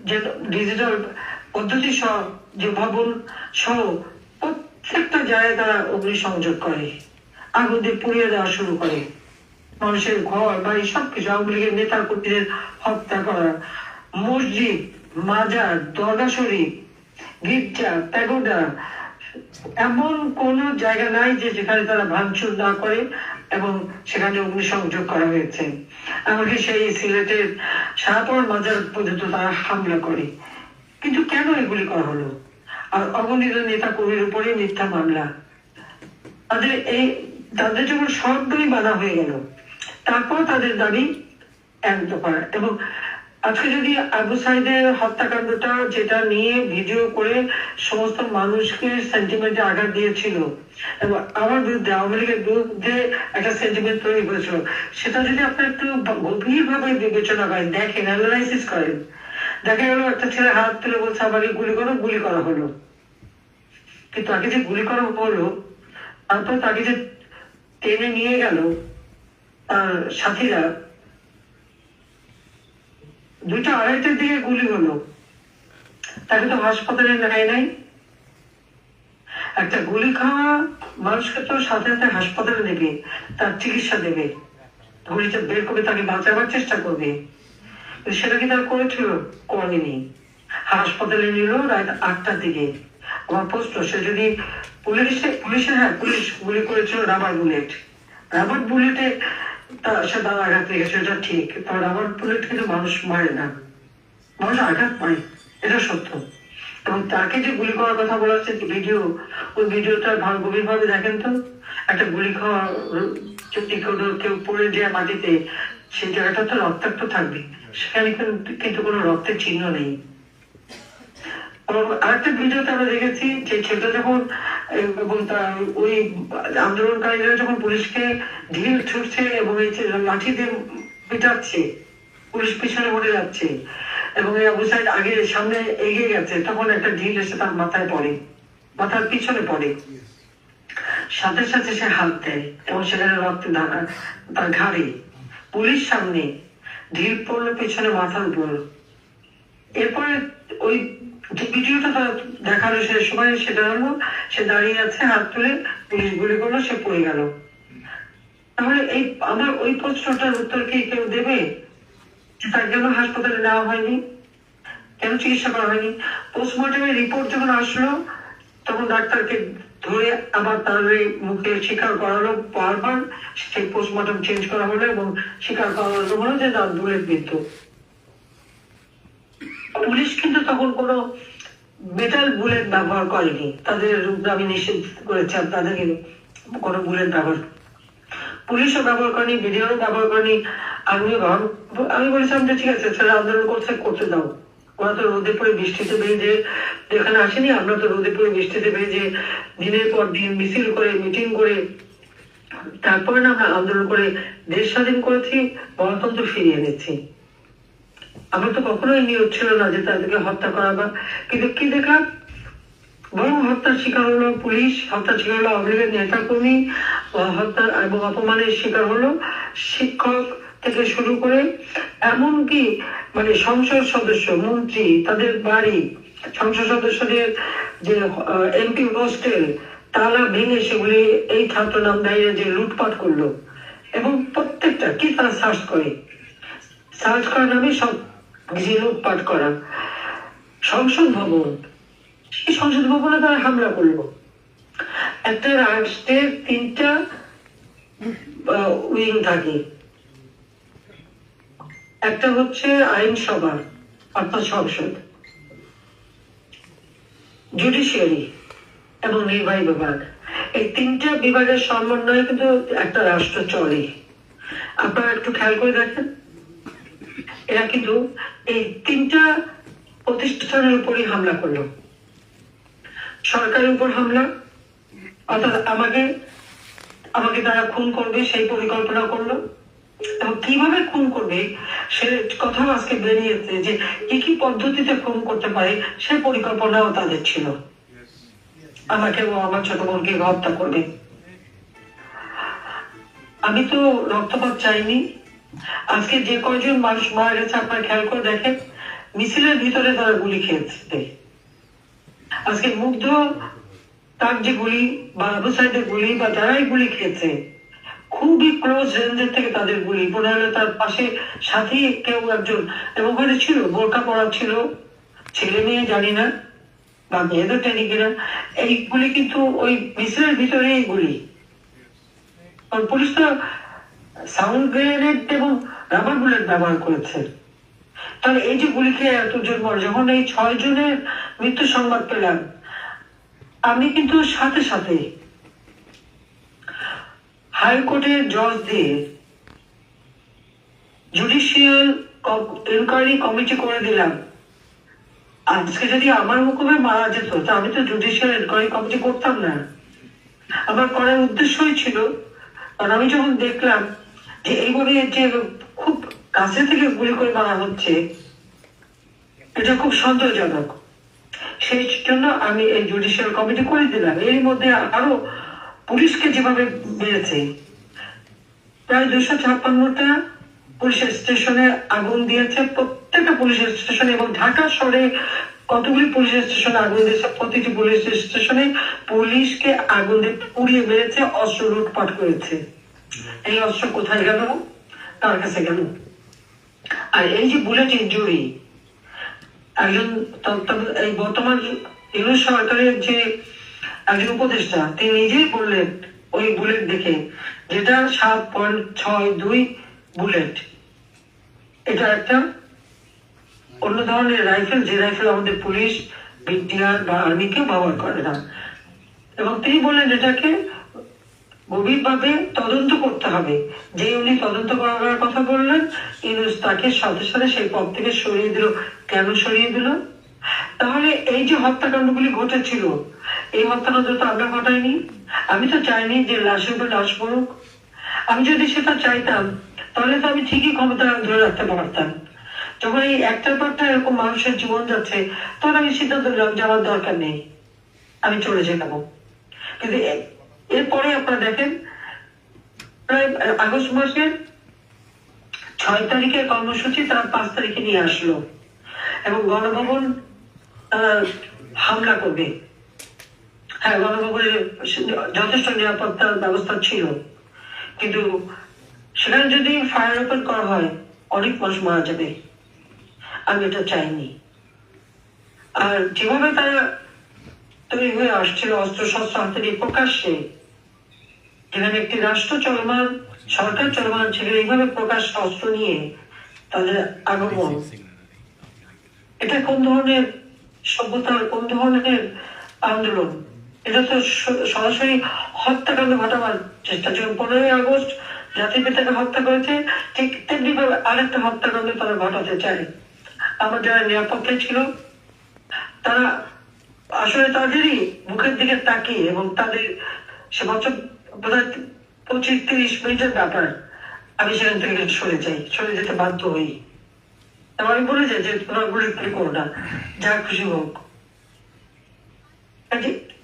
যে ডিজিটাল পদ্ধতি সহ যে ভবন সহ প্রত্যেকটা জায়গায় তারা অগ্নিসংযোগ করে, আগুন দিয়ে পুড়িয়ে দেওয়া শুরু করে, মানুষের ঘর বাড়ি সবকিছু, আওয়ামী লীগের নেতা কর্মীদের হত্যা করা, মসজিদ, মাজার, দরগা শরীফ, গির্জা, প্যাগোডা, এমন কোন জায়গা নাই যে যেখানে তারা ভাঙচুর না করে এবং সেখানে অগ্নিসংযোগ করা হয়েছে। এমনকি সেই সিলেটের শাহপুর মাজার পর্যন্ত তারা হামলা করে। কিন্তু কেন এগুলি করা হলো? আর অগণিত নেতা কর্মীর উপরে মিথ্যা মামলা, তাদের যখন সবগুলি বাধা হয়ে গেল, তারপর তাদের দাবি এক দফা। এবং আজকে যদি আবু সাইদের হত্যাকাণ্ডটা যেটা নিয়ে ভিডিও করে সমস্ত মানুষকে সেন্টিমেন্টে আঘাত দিয়েছিল এবং আমার বিরুদ্ধে, আওয়ামী লীগের বিরুদ্ধে একটা সেন্টিমেন্ট তৈরি করেছিল, সেটা যদি আপনি একটু গভীর ভাবে বিবেচনা করেন, দেখেন, অ্যানালাইসিস করেন, দেখা গেল একটা ছেলে হাত তুলে বলছে আমাকে গুলি করো, গুলি করা হলো। কিন্তু তাকে যে গুলি করা হলো, তারপর তাকে যে টেনে নিয়ে গেল তার সাথীরা, 2টা 2:30টার দিকে গুলি হলো, তাকে তো হাসপাতালে নেয় নাই। একটা গুলি খাওয়া মানুষকে তো সাথে সাথে হাসপাতালে নেবে, তার চিকিৎসা দেবে, গুলিটা বের করে তাকে বাঁচাবার চেষ্টা করবে। সেটা কি তার করেছিল? করেনি। হাসপাতালে নিল রাত 8টার দিকে। আমার প্রশ্ন, সে যদি পুলিশের হ্যাঁ, পুলিশ গুলি করেছিল রাবার বুলেটে সে তার আঘাত লেগেছে, এটা ঠিক। তার রাবার বুলেট কিন্তু মানুষ মারে না, মানুষ আঘাত পায়, এটা সত্য। এবং তাকে যে গুলি করার কথা বলা হচ্ছে ভিডিও, ওই ভিডিওটা গভীর ভাবে দেখেন তো। একটা গুলি খাওয়া যদি কেউ পড়ে যায় মাটিতে, সেই জায়গাটা তো রক্তাক্ত থাকবে, সেখানে কিন্তু কোনো রক্তের চিহ্ন নেই। আরেকটা ভিডিওতে আমরা দেখেছি যে ছেলেটা যখন এবং ওই আন্দোলনকারীরা যখন পুলিশকে ঢিল ছুটছে এবং এই লাঠি দিয়ে পিটাচ্ছে, পুলিশ পিছনে পড়ে যাচ্ছে এবং এই আবু সাইদ আগে সামনে এগিয়ে গেছে, তখন একটা ঢিল এসে তার মাথায় পড়ে, মাথার পিছনে পড়ে, সাথে সাথে সে হাত দেয় এবং সেখানে রক্ত ঢাকা তার ঘাড়ে। পুলিশ সামনে, ঢিল পড়লো পেছনে মাথার উপর। এরপরে ওই যে ভিডিওটা দেখালো সে সময়, সেটা হলো সে দাঁড়িয়ে আছে, হাত তুলে পুলিশ গুলি করলো, সে পড়ে গেল। তাহলে এই আমার ওই প্রশ্নটার উত্তর কি কেউ দেবে? যে তার কেন হাসপাতালে নেওয়া হয়নি, কেন চিকিৎসা করা হয়নি? পোস্টমর্টমের রিপোর্ট যখন আসলো, তখন ডাক্তারকে ধরে আবার তার মুখে স্বীকার করালো বারবার, সেই পোস্টমর্টম চেঞ্জ করা হলো এবং স্বীকার করানো হলো যে তার বুলেট বিদ্ধ। পুলিশ কিন্তু তখন কোনো মেটাল বুলেট ব্যবহার করেনি, তাদের আমি নিষেধ করেছি তাদেরকে কোনো বুলেট ব্যবহার, পুলিশও ব্যবহার করেনি, ভিডিও ব্যবহার করেনি। আমি বলেছিলাম যে ঠিক আছে, ছেলে আন্দোলন করতে দাও, ওরা তো রোদে পড়ে বৃষ্টিতে ভেজে যেখানে আসেনি, আমরা তো রোদে পড়ে বৃষ্টিতে ভেজে দিনের পর দিন মিছিল করে, মিটিং করে, তারপরে না আমরা আন্দোলন করে দেশ স্বাধীন করেছি, গণতন্ত্র ফিরিয়ে এনেছি। আমার তো কখনোই নিয়োগ ছিল না যে তাদেরকে হত্যা করা বা, কিন্তু কি দেখলাম, বরং হত্যার শিকার হলো পুলিশ, হত্যার শিকার হলো আওয়ামী লীগের নেতা কর্মী, হত্যা এবং অপমানের শিকার হলো শিক্ষক থেকে শুরু করে এমনকি মানে সংসদ সদস্য, মন্ত্রী, তাদের বাড়ি, সংসদ সদস্যদের যে এমপি হোস্টেল তালা ভেঙে সেগুলি এই ছাত্র নামধারীরা যে লুটপাট করলো এবং প্রত্যেকটা কি তারা সার্চ করার নামে সব লুটপাট করা। সংসদ ভবন, সেই সংসদ ভবনে তারা হামলা করলো। একটা রাষ্ট্রের 3টা উইং থাকে, একটা হচ্ছে আইনসভা অর্থাৎ সংসদ, জুডিশিয়ারি এবং নির্বাহী বিভাগ। এই 3টা বিভাগের সমন্বয়ে কিন্তু একটা রাষ্ট্র চলে। আপনারা একটু খেয়াল করে দেখেন, এরা কিন্তু এই 3টা প্রতিষ্ঠানের উপরই হামলা করলো। সরকারের উপর হামলা, অর্থাৎ আমাকে তারা খুন করবে সেই পরিকল্পনা করলো, এবং কিভাবে খুন করবে সে কথাও আজকে বেরিয়েছে যে কি কি পদ্ধতিতে খুন করতে পারে সে পরিকল্পনাও তাদের ছিল। আমাকে ও আমার ছোট বোনকে হত্যা করবে। আমি তো রক্তপাত চাইনি। আজকে যে কয়জন মানুষ মারা গেছে আপনার খেয়াল করে দেখেন, মিছিলের ভিতরে তারা গুলি খেয়েছে। আজকে মুগ্ধ তার যে গুলি বা আবু সাইদের গুলি বা যারাই গুলি খেয়েছে, খুবই ক্লোজ রেঞ্জের থেকে তাদের গুলি মনে হলো তার পাশে সাথে কেউ একজন, এবং ওখানে ছিল বোরকা পরা ছিল, ছেলে মেয়ে জানি না বা মেয়েদের টেনে কিনা, এইগুলি কিন্তু ওই মিছিলের ভিতরে এই গুলি। পুলিশ তো সাউন্ড গ্রেনেড এবং রাবার বুলেট ব্যবহার করেছে। তাহলে এই যে গুলি খেয়ে এতজন মরে, যখন এই 6 জনের মৃত্যু সংবাদ পেলাম, আমি কিন্তু সাথে সাথে হাইকোর্টের জজ দিয়ে জুডিশিয়াল ইনকোয়ারি কমিটি করে দিলাম। আজকে যদি আমার হুকুমে মারা যেত, তা আমি তো জুডিশিয়াল ইনকোয়ারি কমিটি করতাম না। আমার করার উদ্দেশ্যই ছিল, কারণ আমি যখন দেখলাম যে এইভাবে যে খুব কাছে থেকে গুলি করে মারা হচ্ছে, এটা খুব সন্দেহজনক। সেই জন্য আমি এই জুডিশিয়াল কমিটি করে দিলাম। এর মধ্যে আরো পুলিশকে যেভাবে মেরেছে, প্রায় 256টা পুলিশের স্টেশনে আগুন দিয়েছে, প্রত্যেকটা পুলিশের স্টেশনে, এবং ঢাকা শহরে কতগুলি পুলিশের স্টেশনে আগুন দিয়েছে, প্রতিটি পুলিশ স্টেশনে পুলিশকে আগুন দিয়ে পুড়িয়ে মেরেছে, অস্ত্র লুটপাট করেছে। এই অস্ত্র কোথায় গেল, তার কাছে গেল। আর এই যে বুলেট ইনজুরি, একজন এই বর্তমান ইউনুস সরকারের যে একজন উপদেষ্টা, তিনি নিজেই বললেন ওই বুলেট দেখে, যেটা 7.62 বুলেট, এটা একটা অন্য ধরনের রাইফেল, যে রাইফেল আমাদের পুলিশ, বিডিআর বা আর্মি কেউ ব্যবহার করে না। এবং তিনি বললেন এটাকে গভীরভাবে তদন্ত করতে হবে। যে উনি তদন্ত করার কথা বললেন, ইউনুস তাকে সাথে সাথে সেই পদ থেকে সরিয়ে দিল। কেন সরিয়ে দিল? তাহলে এই যে হত্যাকাণ্ডগুলি ঘটেছিল, এই হত্যাকাণ্ড তো আমরা ঘটাইনি। আমি তো চাইনি যে লাশের উপর লাশ পড়ুক। আমি যদি সেটা চাইতাম, তাহলে তো আমি ঠিকই ক্ষমতা ধরে রাখতে পারতাম। যখন এই একটার পরটা এরকম মানুষের জীবন যাচ্ছে, তখন আমি সিদ্ধান্ত নিলাম যে আমার দরকার নেই, আমি চলে যেতাম। কিন্তু এরপরে আপনারা দেখেন, প্রায় আগস্ট মাসের 6 তারিখের কর্মসূচি তারা 5 তারিখে নিয়ে আসলো, এবং গণভবন হামলা করবে। হ্যাঁ, গণভবনে যথেষ্ট নিরাপত্তার ব্যবস্থা ছিল, কিন্তু সেখানে যদি ফায়ার ওপেন করা হয়, অনেক মানুষ মারা যাবে। আমি এটা চাইনি। আর যেভাবে তারা তৈরি হয়ে আসছিল অস্ত্র শস্ত্র হাতে নিয়ে প্রকাশ্যে, যেখানে একটি রাষ্ট্র চলমান, সরকার চলমান ছিল, এইভাবে প্রকাশ্য অস্ত্র নিয়ে তাদের আগমন, এটা কোন ধরনের সভ্যতার, কোন ধরনের আন্দোলন? এটা তো সরাসরি হত্যাকাণ্ড ঘটাবার চেষ্টা। যেমন 15ই আগস্ট জাতির পিতাকে হত্যা করেছে, ঠিক তেমনি ভাবে আরেকটা হত্যাকাণ্ড তারা ঘটাতে চায়। আমার যারা নিরাপত্তা ছিল, তারা আসলে তাদেরই মুখের দিকে তাকিয়ে, এবং তাদের সে বছর বোধহয় 25-30 মিনিটের ব্যাপার, আমি সেখান থেকে সরে যাই, সরে যেতে বাধ্য হই। এবং আমি বলে যাই যে তোমরা গুলি করো না, যা খুশি হোক।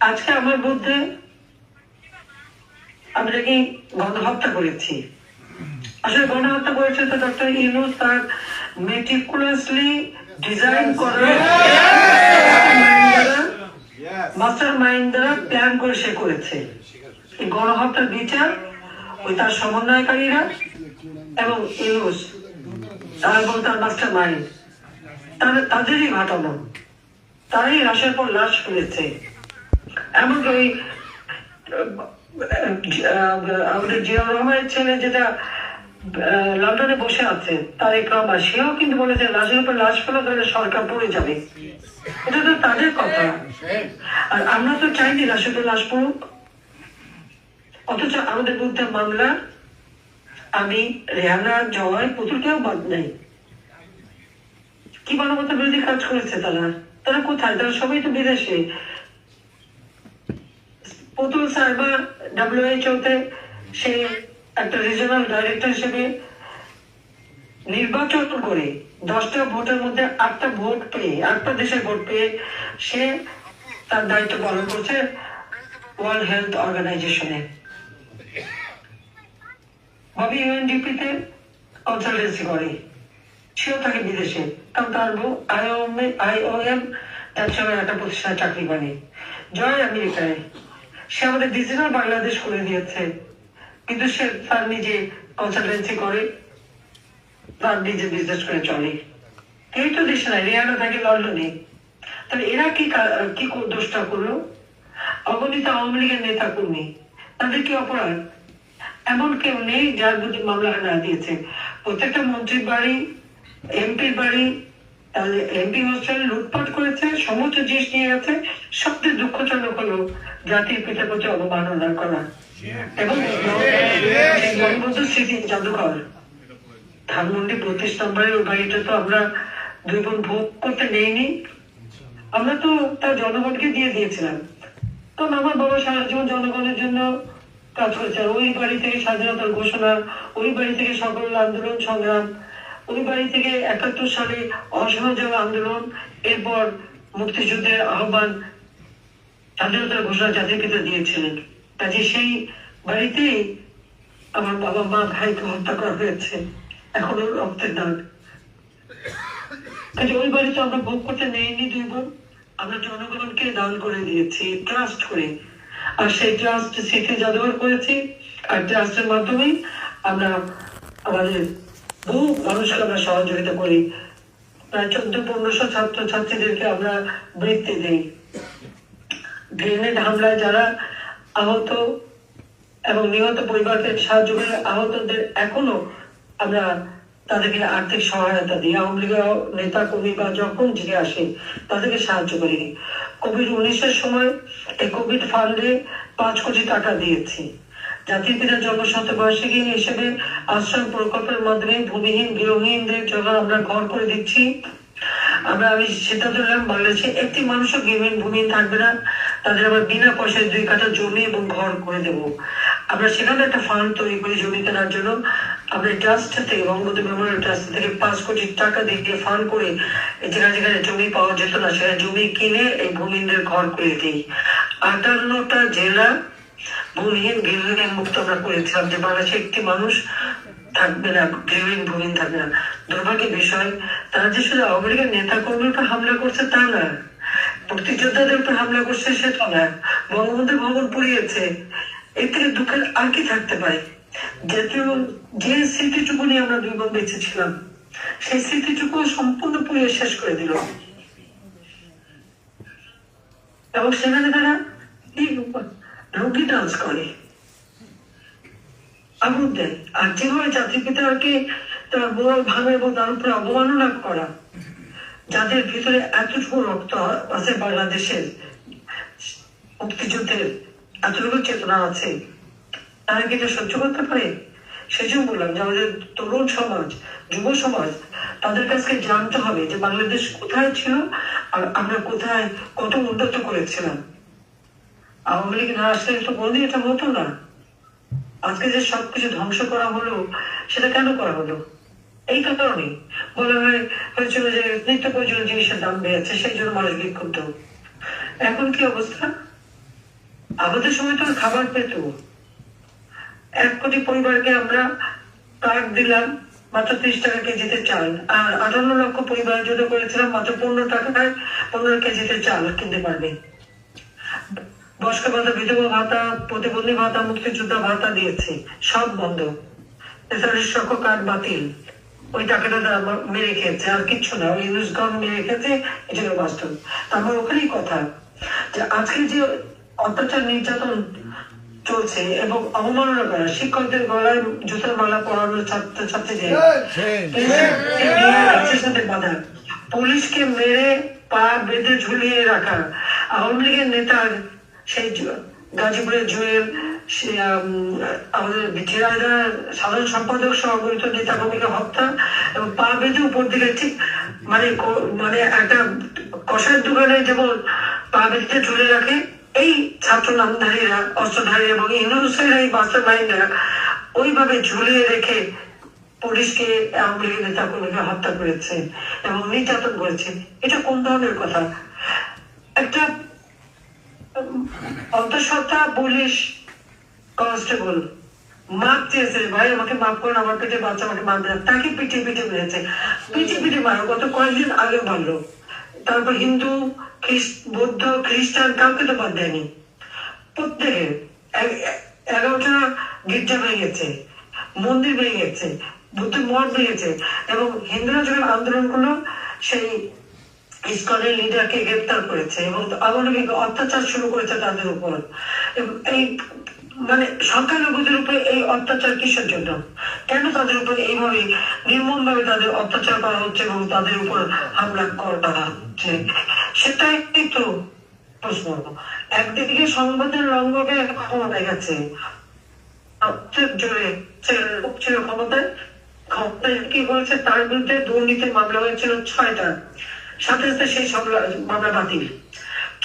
আজকে আমার মধ্যে আমি নাকি গণহত্যা করেছি। আসলে গণহত্যা করেছে তো ডক্টর ইউনূস তার মেটিকুলাসলি ডিজাইন করা মাস্টার মাইন্ড দ্বারা প্ল্যান করে সে করেছে। এই গণহত্যার বিচার ওই তার সমন্বয়কারীরা এবং ইউনূস এবং তার মাস্টার মাইন্ড, তাদেরই ঘটানো। তারাই লাশের পর লাশ ফেলেছে। এমনকি ওই আমাদের জিয়াউর রহমানের ছেলে যেটা লন্ডনে বসে আছে, তারেক রহমান, সেও কিন্তু বলেছে লাশের উপর লাশ ফেলে তাহলে সরকার পড়ে যাবে। এটা তো তাদের কথা। আর আমরা তো চাইনি লাশের উপর লাশ পড়ুক। অথচ আমাদের বিরুদ্ধে মামলা, আমি, রেহানা, জয়, পুতুল কেউ বাদ নেই। কি মানবতা বিরোধী কাজ করেছে তারা? তারা কোথায়? তারা সবাই তো বিদেশে। পুতুল সাহেবা WHO-তে সে একটা রিজনাল ডাইরেক্টর হিসেবে নির্বাচন করে 10টা ভোটের মধ্যে 8টা ভোট পেয়ে, 8টা দেশের ভোট পেয়ে সে তার দায়িত্ব পালন করছে। ওয়ার্ল্ড হেলথ অর্গানাইজেশনে। ববি ইউএনডিপিতে কনসালটেন্সি করে, সেও থাকে বিদেশে, কারণ তার বউ IOM জাতিসংঘের একটা প্রতিষ্ঠানে চাকরি করে। জয় আমেরিকায়, সে আমাদের ডিজিটাল বাংলাদেশ করে দিয়েছে, কিন্তু সে তার নিজে কনসালটেন্সি করে, তার নিজে বিজনেস করে চলে। এই তো দেশে নাই, রিয়ানা থাকে লন্ডনে। তাহলে এরা কি দোষটা করলো? অগণিত আওয়ামী লীগের নেতা কর্মী, তাদের কি অপরাধ? এমন কেউ নেই যার বিরুদ্ধে মামলা না দিয়েছে। প্রত্যেকটা মন্ত্রীর বাড়ি, এমপির বাড়ি, এমপি হোস্টেল লুটপাট করেছে, সমস্ত জিনিস নিয়ে গেছে। সবচেয়ে দুঃখজনক হলো জাতির পিতার প্রতি অবমাননা করা। এবং বঙ্গবন্ধু স্মৃতি জাদুঘর ধানমন্ডি 32 নম্বরের ওই বাড়িটা তো আমরা 2 বোন ভোগ করতে নেইনি, আমরা তো তার জনগণকে দিয়ে দিয়েছিলাম। কারণ আমার বাবা সারা জীবন জনগণের জন্য কাজ করেছে। ওই বাড়ি থেকে স্বাধীনতার ঘোষণা, ওই বাড়ি থেকে সকল আন্দোলন সংগ্রাম, ওই বাড়ি থেকে 71 সালে অসহযোগ আন্দোলন, এরপর মুক্তিযুদ্ধের আহ্বান, স্বাধীনতার ঘোষণা জাতির পিতা দিয়েছিলেন। কাজে সেই বাড়িতেই আমার বাবা মা ভাইকে হত্যা করা হয়েছে, এখনো রক্তের দাগ। কাজে ওই বাড়িতে আমরা ভোগ করতে নেইনি 2 বোন, আমরা জনগণকে দান করে দিয়েছি ট্রাস্ট করে। আর সেই ট্রাস্ট স্মৃতি জাদুঘর করেছি, আর ট্রাস্টের মাধ্যমেই আমরা আমাদের বহু মানুষকে আমরা সহযোগিতা করি। প্রায় 1400-1500 ছাত্রছাত্রীদেরকে আমরা বৃত্তি দিই। গ্রেনেড হামলায় যারা আহত এবং নিহত পরিবারকে সাহায্য করে, আহতদের এখনো আমরা তাদেরকে আর্থিক সহায়তা দিই। আওয়ামী লীগের নেতা কর্মী বা যখন যে আসে তাদেরকে সাহায্য করি। কোভিড-19 সময় এই কোভিড ফান্ডে 5 কোটি টাকা দিয়েছি। জাতির পিতার জন্মশতবার্ষিকী হিসেবে আশ্রম প্রকল্পের মাধ্যমে ভূমিহীন গৃহহীনদের জন্য আমরা ঘর করে দিচ্ছি। আমি সিদ্ধান্ত নিলাম বাংলাদেশে একটি মানুষও গৃহহীন ভূমিহীন থাকবে না, তাদের আবার বিনা পয়সায় 2 কাঠা জমি এবং ঘর করে দেব। আমরা সেখানে একটা ফান্ড তৈরি করি জমি কেনার জন্য। আমরা ট্রাস্ট থেকে, বঙ্গবন্ধু মেমোরিয়াল ট্রাস্ট থেকে 5 কোটি টাকা দিয়ে ফান্ড করে যেখানে যেখানে জমি পাওয়া যেত না সেখানে জমি কিনে এই ভূমিহীনদের ঘর করে দিই। 58টা জেলা ভূমিহীন গৃহহীন মুক্ত আমরা করেছিলাম, যে বাংলাদেশে একটি মানুষ থাকবে না, গৃহহীন ভূমিহীন থাকবে না। দুর্ভাগ্যের বিষয়, তারা যে শুধু আওয়ামী লীগের নেতা কর্মীর উপর হামলা করছে তা না, মুক্তিযোদ্ধাদের উপর হামলা করছে সেটা না, বঙ্গবন্ধু ভবন পুড়িয়েছে। এর থেকে দুঃখের আর কি থাকতে পারে? যে স্মৃতিটুকু নিয়ে আমরা 2 বোন বেঁচে ছিলাম, সেই স্মৃতিটুকু সম্পূর্ণ পুড়িয়ে শেষ করে দিল। এবং সেখানে তারা রোগী ডান্স করে, আগুন দেয়। আর যেভাবে জাতির পিতাকে তার মোড়াল ভাঙা এবং তার উপরে অবমাননা করা, যাদের ভিতরে এতটুকু রক্ত আছে, বাংলাদেশের মুক্তিযুদ্ধের এতটুকু চেতনা আছে, তারা কি এটা সহ্য করতে পারে? সেই জন্য বললাম যে আমাদের তরুণ সমাজ, যুব সমাজ, তাদের কাছে জানতে হবে যে বাংলাদেশ কোথায় ছিল আর আমরা কোথায় কত উন্নত করেছিলাম। আওয়ামী লীগ না আসলে তো কোনদিন এটা হতো না। আজকে যে সবকিছু ধ্বংস করা হলো, সেটা কেন করা হলো? এই কারণে বলা হয়েছিল যে নিত্য প্রয়োজনীয় জিনিসের দাম বেড়েছে, সেই জন্য মানুষ বিক্ষুব্ধ। এখন কি অবস্থা? আমাদের সময় তো খাবার পেত। 1 কোটি পরিবারকে আমরা কার্ড দিলাম, মাত্র 30 টাকা কেজিতে চাল। আর 58 লক্ষ পরিবারের জন্য করেছিলাম মাত্র 15 টাকায় 15 কেজিতে চাল কিনতে পারবে। বয়স্ক ভাতা, বিধবা ভাতা, প্রতিবন্ধী ভাতা, মুক্তিযোদ্ধা ভাতা দিয়েছে, সব বন্ধ। 43 লক্ষ কার্ড বাতিল। ওই টাকাটা মেরে খেয়েছে, আর কিচ্ছু না। ওই ইউনুস গভর্নমেন্ট মেরে খেয়েছে, এটা বাস্তব। তারপর ওখানেই কথা যে আজকে যে অত্যাচার নির্যাতন চলছে এবং অবমাননা করা, শিক্ষকদের গলায় জুতার মালা পরানো, ছাত্রছাত্রীদের বাধা, পুলিশকে মেরে পা বেঁধে ঝুলিয়ে রাখা, আওয়ামী লীগের নেতার সেই গাজীপুরের জুয়েল, আমাদের সাধারণ সম্পাদক সহ অগণিত নেতা কর্মীকে হত্যা এবং পা বেঁধে উপর দিকে, ঠিক মানে একটা কষার দোকানে যেমন পা বেঁধে ঝুলে রাখে, এই ছাত্র নামধারীরা, অস্ত্রধারী এবং ইউনুসের এই মাস্টার মাইন্ডরা ওইভাবে ঝুলিয়ে রেখে পুলিশকে, আওয়ামী লীগের নেতা কর্মীকে হত্যা করেছে এবং নির্যাতন করেছে। এটা কোন ধরনের কথা? একটা অন্তঃসত্ত্বা পুলিশ কনস্টেবল মাপ চেয়েছে, ভাই আমাকে মাফ করুন, আমার পেটে বাচ্চা, আমাকে মাপ দেন, তাকে পিঠে পিঠে মেরেছে, পিঠে পিঠে মারো, গত কয়েকদিন আগে মারলো। তারপর হিন্দু, বৌদ্ধ, খ্রিস্টান কাউকে তো বাদ দেয়নি, প্রত্যেকে 11টা গির্জা ভেঙেছে, মন্দির ভেঙেছে, বুদ্ধ মঠ ভেঙেছে, এবং হিন্দুরা যখন আন্দোলন করলো সেই ইসকনের লিডারকে গ্রেপ্তার করেছে এবং অমানবিক অত্যাচার শুরু করেছে তাদের উপর। এই মানে সংখ্যালঘুদের উপরে এই অত্যাচার কিসের জন্য? কেন তাদের উপরে এইভাবে নির্মম ভাবে তাদের অত্যাচার করা হচ্ছে এবং তাদের উপর হামলা করা হচ্ছে? সেটাই তো প্রশ্ন। একদিকে সংবাদের রঙ্গকে ক্ষমতায় গেছে, জোরে ছিল ক্ষমতায়, ক্ষমতায় কি করেছে, তার বিরুদ্ধে দুর্নীতির মামলা হয়েছিল 6টা, সাথে সাথে সেই সব মামলা বাতিল।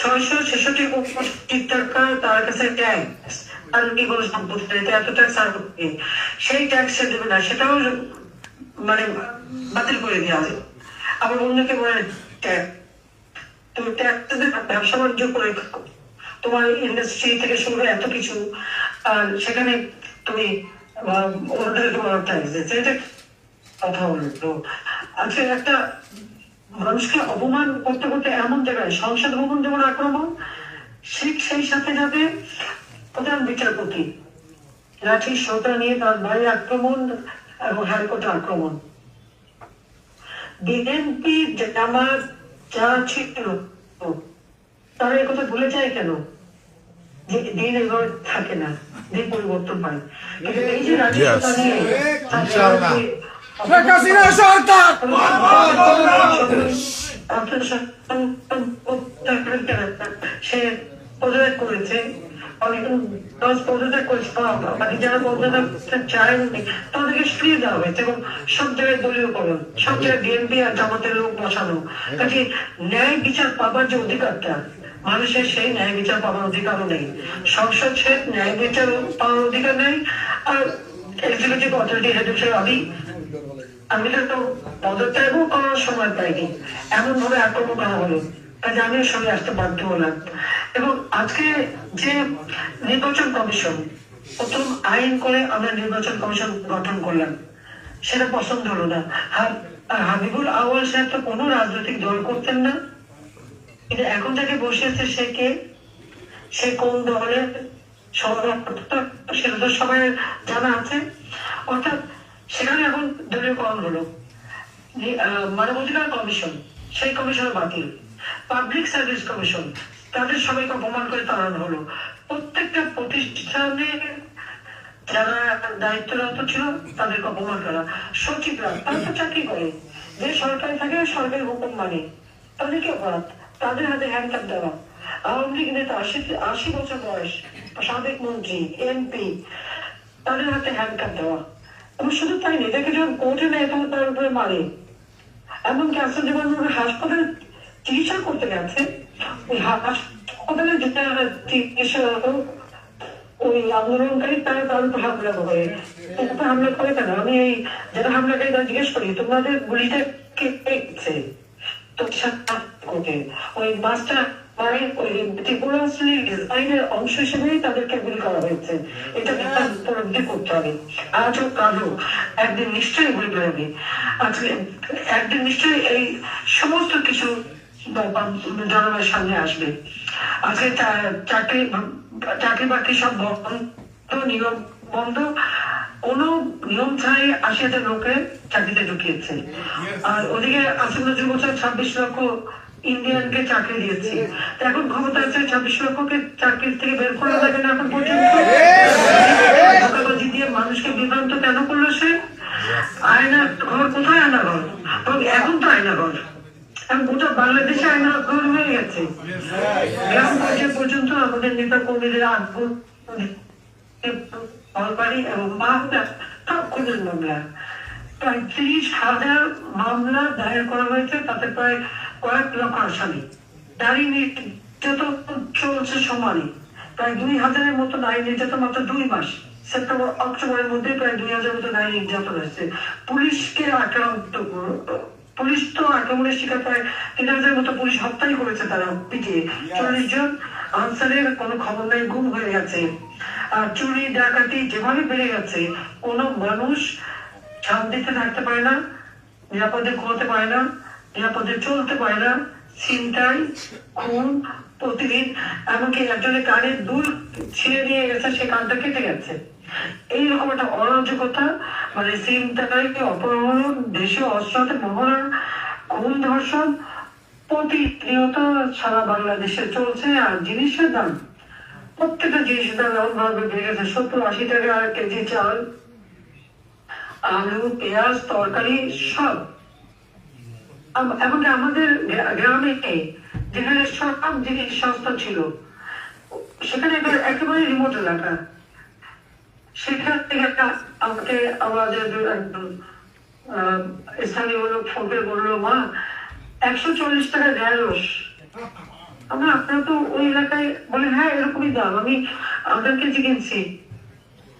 666 কোটি টাকা তার কাছে ট্যাক্স, আর কি কোনো সম্পত্তি এত ট্যাক্স আর সেই ট্যাক্স সে দেবে না, সেটাও মানে বাতিল করে দেওয়া হবে। আবার অন্যকে বলে তুমি ট্যাক্স ব্যবসা বাণিজ্য করে তোমার ইন্ডাস্ট্রি থেকে শুরু করে এত কিছু, আর সেখানে তুমি ওদেরকে ট্যাক্স দিচ্ছে, এটা কথা বললো। আজকে একটা মানুষকে অপমান করতে করতে এমন জায়গায় সংসদ ভবন যেমন আক্রমণ, সেই সাথে সাথে প্রধান বিচারপতি লাঠি সোটা নিয়ে তার বাড়ি আক্রমণ এবং হাইকোর্টে আক্রমণ। বিএনপি জামাত যা ছিল তারা এই কথা ভুলে যায় কেন? যে দিন এভাবে থাকে না, দিন পরিবর্তন হয়, কিন্তু এই যে রাজনীতি নিয়ে সে পদত্যাগ করেছে, যারা পদত্যাগ চায়নি তাদেরকে সরিয়ে দেওয়া হয়েছে এবং সব জায়গায় দলীয়করণ, সব জায়গায় বিএনপি আর জামাতের লোক বসানো। কাজে ন্যায় বিচার পাবার যে অধিকারটা মানুষের, সেই ন্যায় বিচার পাওয়ার অধিকারও নেই। সংসদ সে ন্যায় বিচার পাওয়ার অধিকার নেই। আর এক্সিকিউটিভ অথরিটি হেড হিসেবে আমি তো পদত্যাগও করার সময় পাইনি, এমন ভাবে আক্রমণ করা হলো, কাজে আমিও সঙ্গে আসতে বাধ্য হলাম। এবং আজকে যে নির্বাচন কমিশন, প্রথম আইন করে আমরা নির্বাচন কমিশন গঠন করলাম, সেটা পছন্দ হলো না। আর হাবিবুল আউয়াল সাহেব তো কোনো রাজনৈতিক দল করতেন না, কিন্তু এখন থেকে বসেছে সে কে, সে কোন দলের সেটা তো সবাই জানা আছে। অর্থাৎ সেখানে এখন দলীয়করণ হলো। মানবাধিকার কমিশন, সেই কমিশনের বাতিল। পাবলিক সার্ভিস কমিশন, তাদের সবাইকে অপমান করে তাড়ানো হলো। প্রত্যেকটা প্রতিষ্ঠানে যারা দায়িত্বরত ছিল তাদেরকে অপমান করা। সচিবরা, তারা তো চাকরি করে, যে সরকারি থাকে সরকারি হুকুম মানে, তাদেরকে অপরাধ, তাদের হাতে হ্যান্ডকাপ দেওয়া। আওয়ামী লীগ নেতা 80 বছর বয়স, সাবেক মন্ত্রী, এমপি, তাদের হাতে হ্যান্ডকাপ দেওয়া। এবং শুধু তাই নেই, দেখে যখন কোর্টে নেয় তখন তার উপরে মারে। এমনকি আসলে যখন হাসপাতালে চিকিৎসা করতে গেছে, ওই হাসপাতালে চিকিৎসা ওই আন্দোলনকারী তারা তার উপর হামলা করে। হামলা করে কেন? আমি এই যারা হামলাকারী তারা জিজ্ঞেস করি তোমাদের গুলিটা কে দেখছে? ওই মাস্টার ডিজাইনের অংশ হিসেবেই তাদেরকে গুলি করা হয়েছে। এটা উপলব্ধি করতে হবে। আজও কালও একদিন নিশ্চয়ই গুলি বেরোবে। আজকে একদিন নিশ্চয়ই এই সমস্ত কিছু জনগণের সামনে আসবে। আজকে চাকরি বাকরি সব বন্ধ, নিয়ম বন্ধ, কোন নিয়ম ছাড়াই 80,000 লোকে চাকরিতে ঢুকিয়েছে। আর ওদিকে আসন্ন 2 বছর 26 লক্ষ ইন্ডিয়ানকে চাকরি দিয়েছি। এখন ক্ষমতা আছে 26 লক্ষকে চাকরি থেকে বের করে দেবে না এখন পর্যন্ত। ধোকাবাজি দিয়ে মানুষকে বিভ্রান্ত কেন করলো সে? আয়না ঘর কোথায়? আয়না ঘর, এখন তো আয়না ঘর, এখন গোটা বাংলাদেশে আয়না ঘর হয়ে গেছে। গ্রাম পর্যায়ে পর্যন্ত আমাদের নেতা কর্মীদের বাড়ি এবং মামলা সব খুনের মামলা, প্রায় 30,000 মামলা দায়ের করা হয়েছে, তাতে প্রায় কয়েক লক্ষ আসামি। নারী নির্যাতন চলছে সমানে, প্রায় 2,000-এর মতো নারী নির্যাতন মাত্র 2 মাস, সেপ্টেম্বর অক্টোবরের মধ্যে প্রায় 2,000 মতো নারী নির্যাতন হয়েছে। পুলিশকে আক্রান্ত, পুলিশ তো আক্রমণের শিকার প্রায় 3,000 মতো পুলিশ হত্যাই করেছে তারা পিটিয়ে। 40 জন আনসারের কোনো খবর নাই, গুম হয়ে গেছে। আর চুরি ডাকাতি যেভাবে বেড়ে গেছে, কোনো মানুষ শান্তিতে থাকতে পারে না, নিরাপদে ঘুমাতে পারে না, নিরাপদে চলতে পারে না। ছিনতাই, খুন প্রতিদিন, এমনকি একজনের কানের দুল ছিঁড়ে নিয়ে গেছে, সে কানটা কেটে গেছে। এইরকম একটা অরাজকতা, মানে ছিনতাই, অপহরণ, দেশে অস্ত্র মহড়া, খুন ধর্ষণ প্রতিনিয়ত সারা বাংলাদেশে চলছে। আর জিনিসের দাম, প্রত্যেকটা জিনিসের দাম এমন ভাবে বেড়ে গেছে, 70-80 টাকা কেজি চাল, আলু, পেঁয়াজ, তরকারি সব। এমনকি আমাদের গ্রামে যেখানে সব জিনিস সস্তা ছিল, সেখানে একেবারে রিমোট এলাকা, সেখান থেকে আমাকে আমাদের স্থানীয় লোক ফোন করে বললো, মা 140 টাকা ঢেঁড়স। আপনারা তো ওই এলাকায়, বলে হ্যাঁ এরকমই দাম, আমি আধা কেজি কিনছি,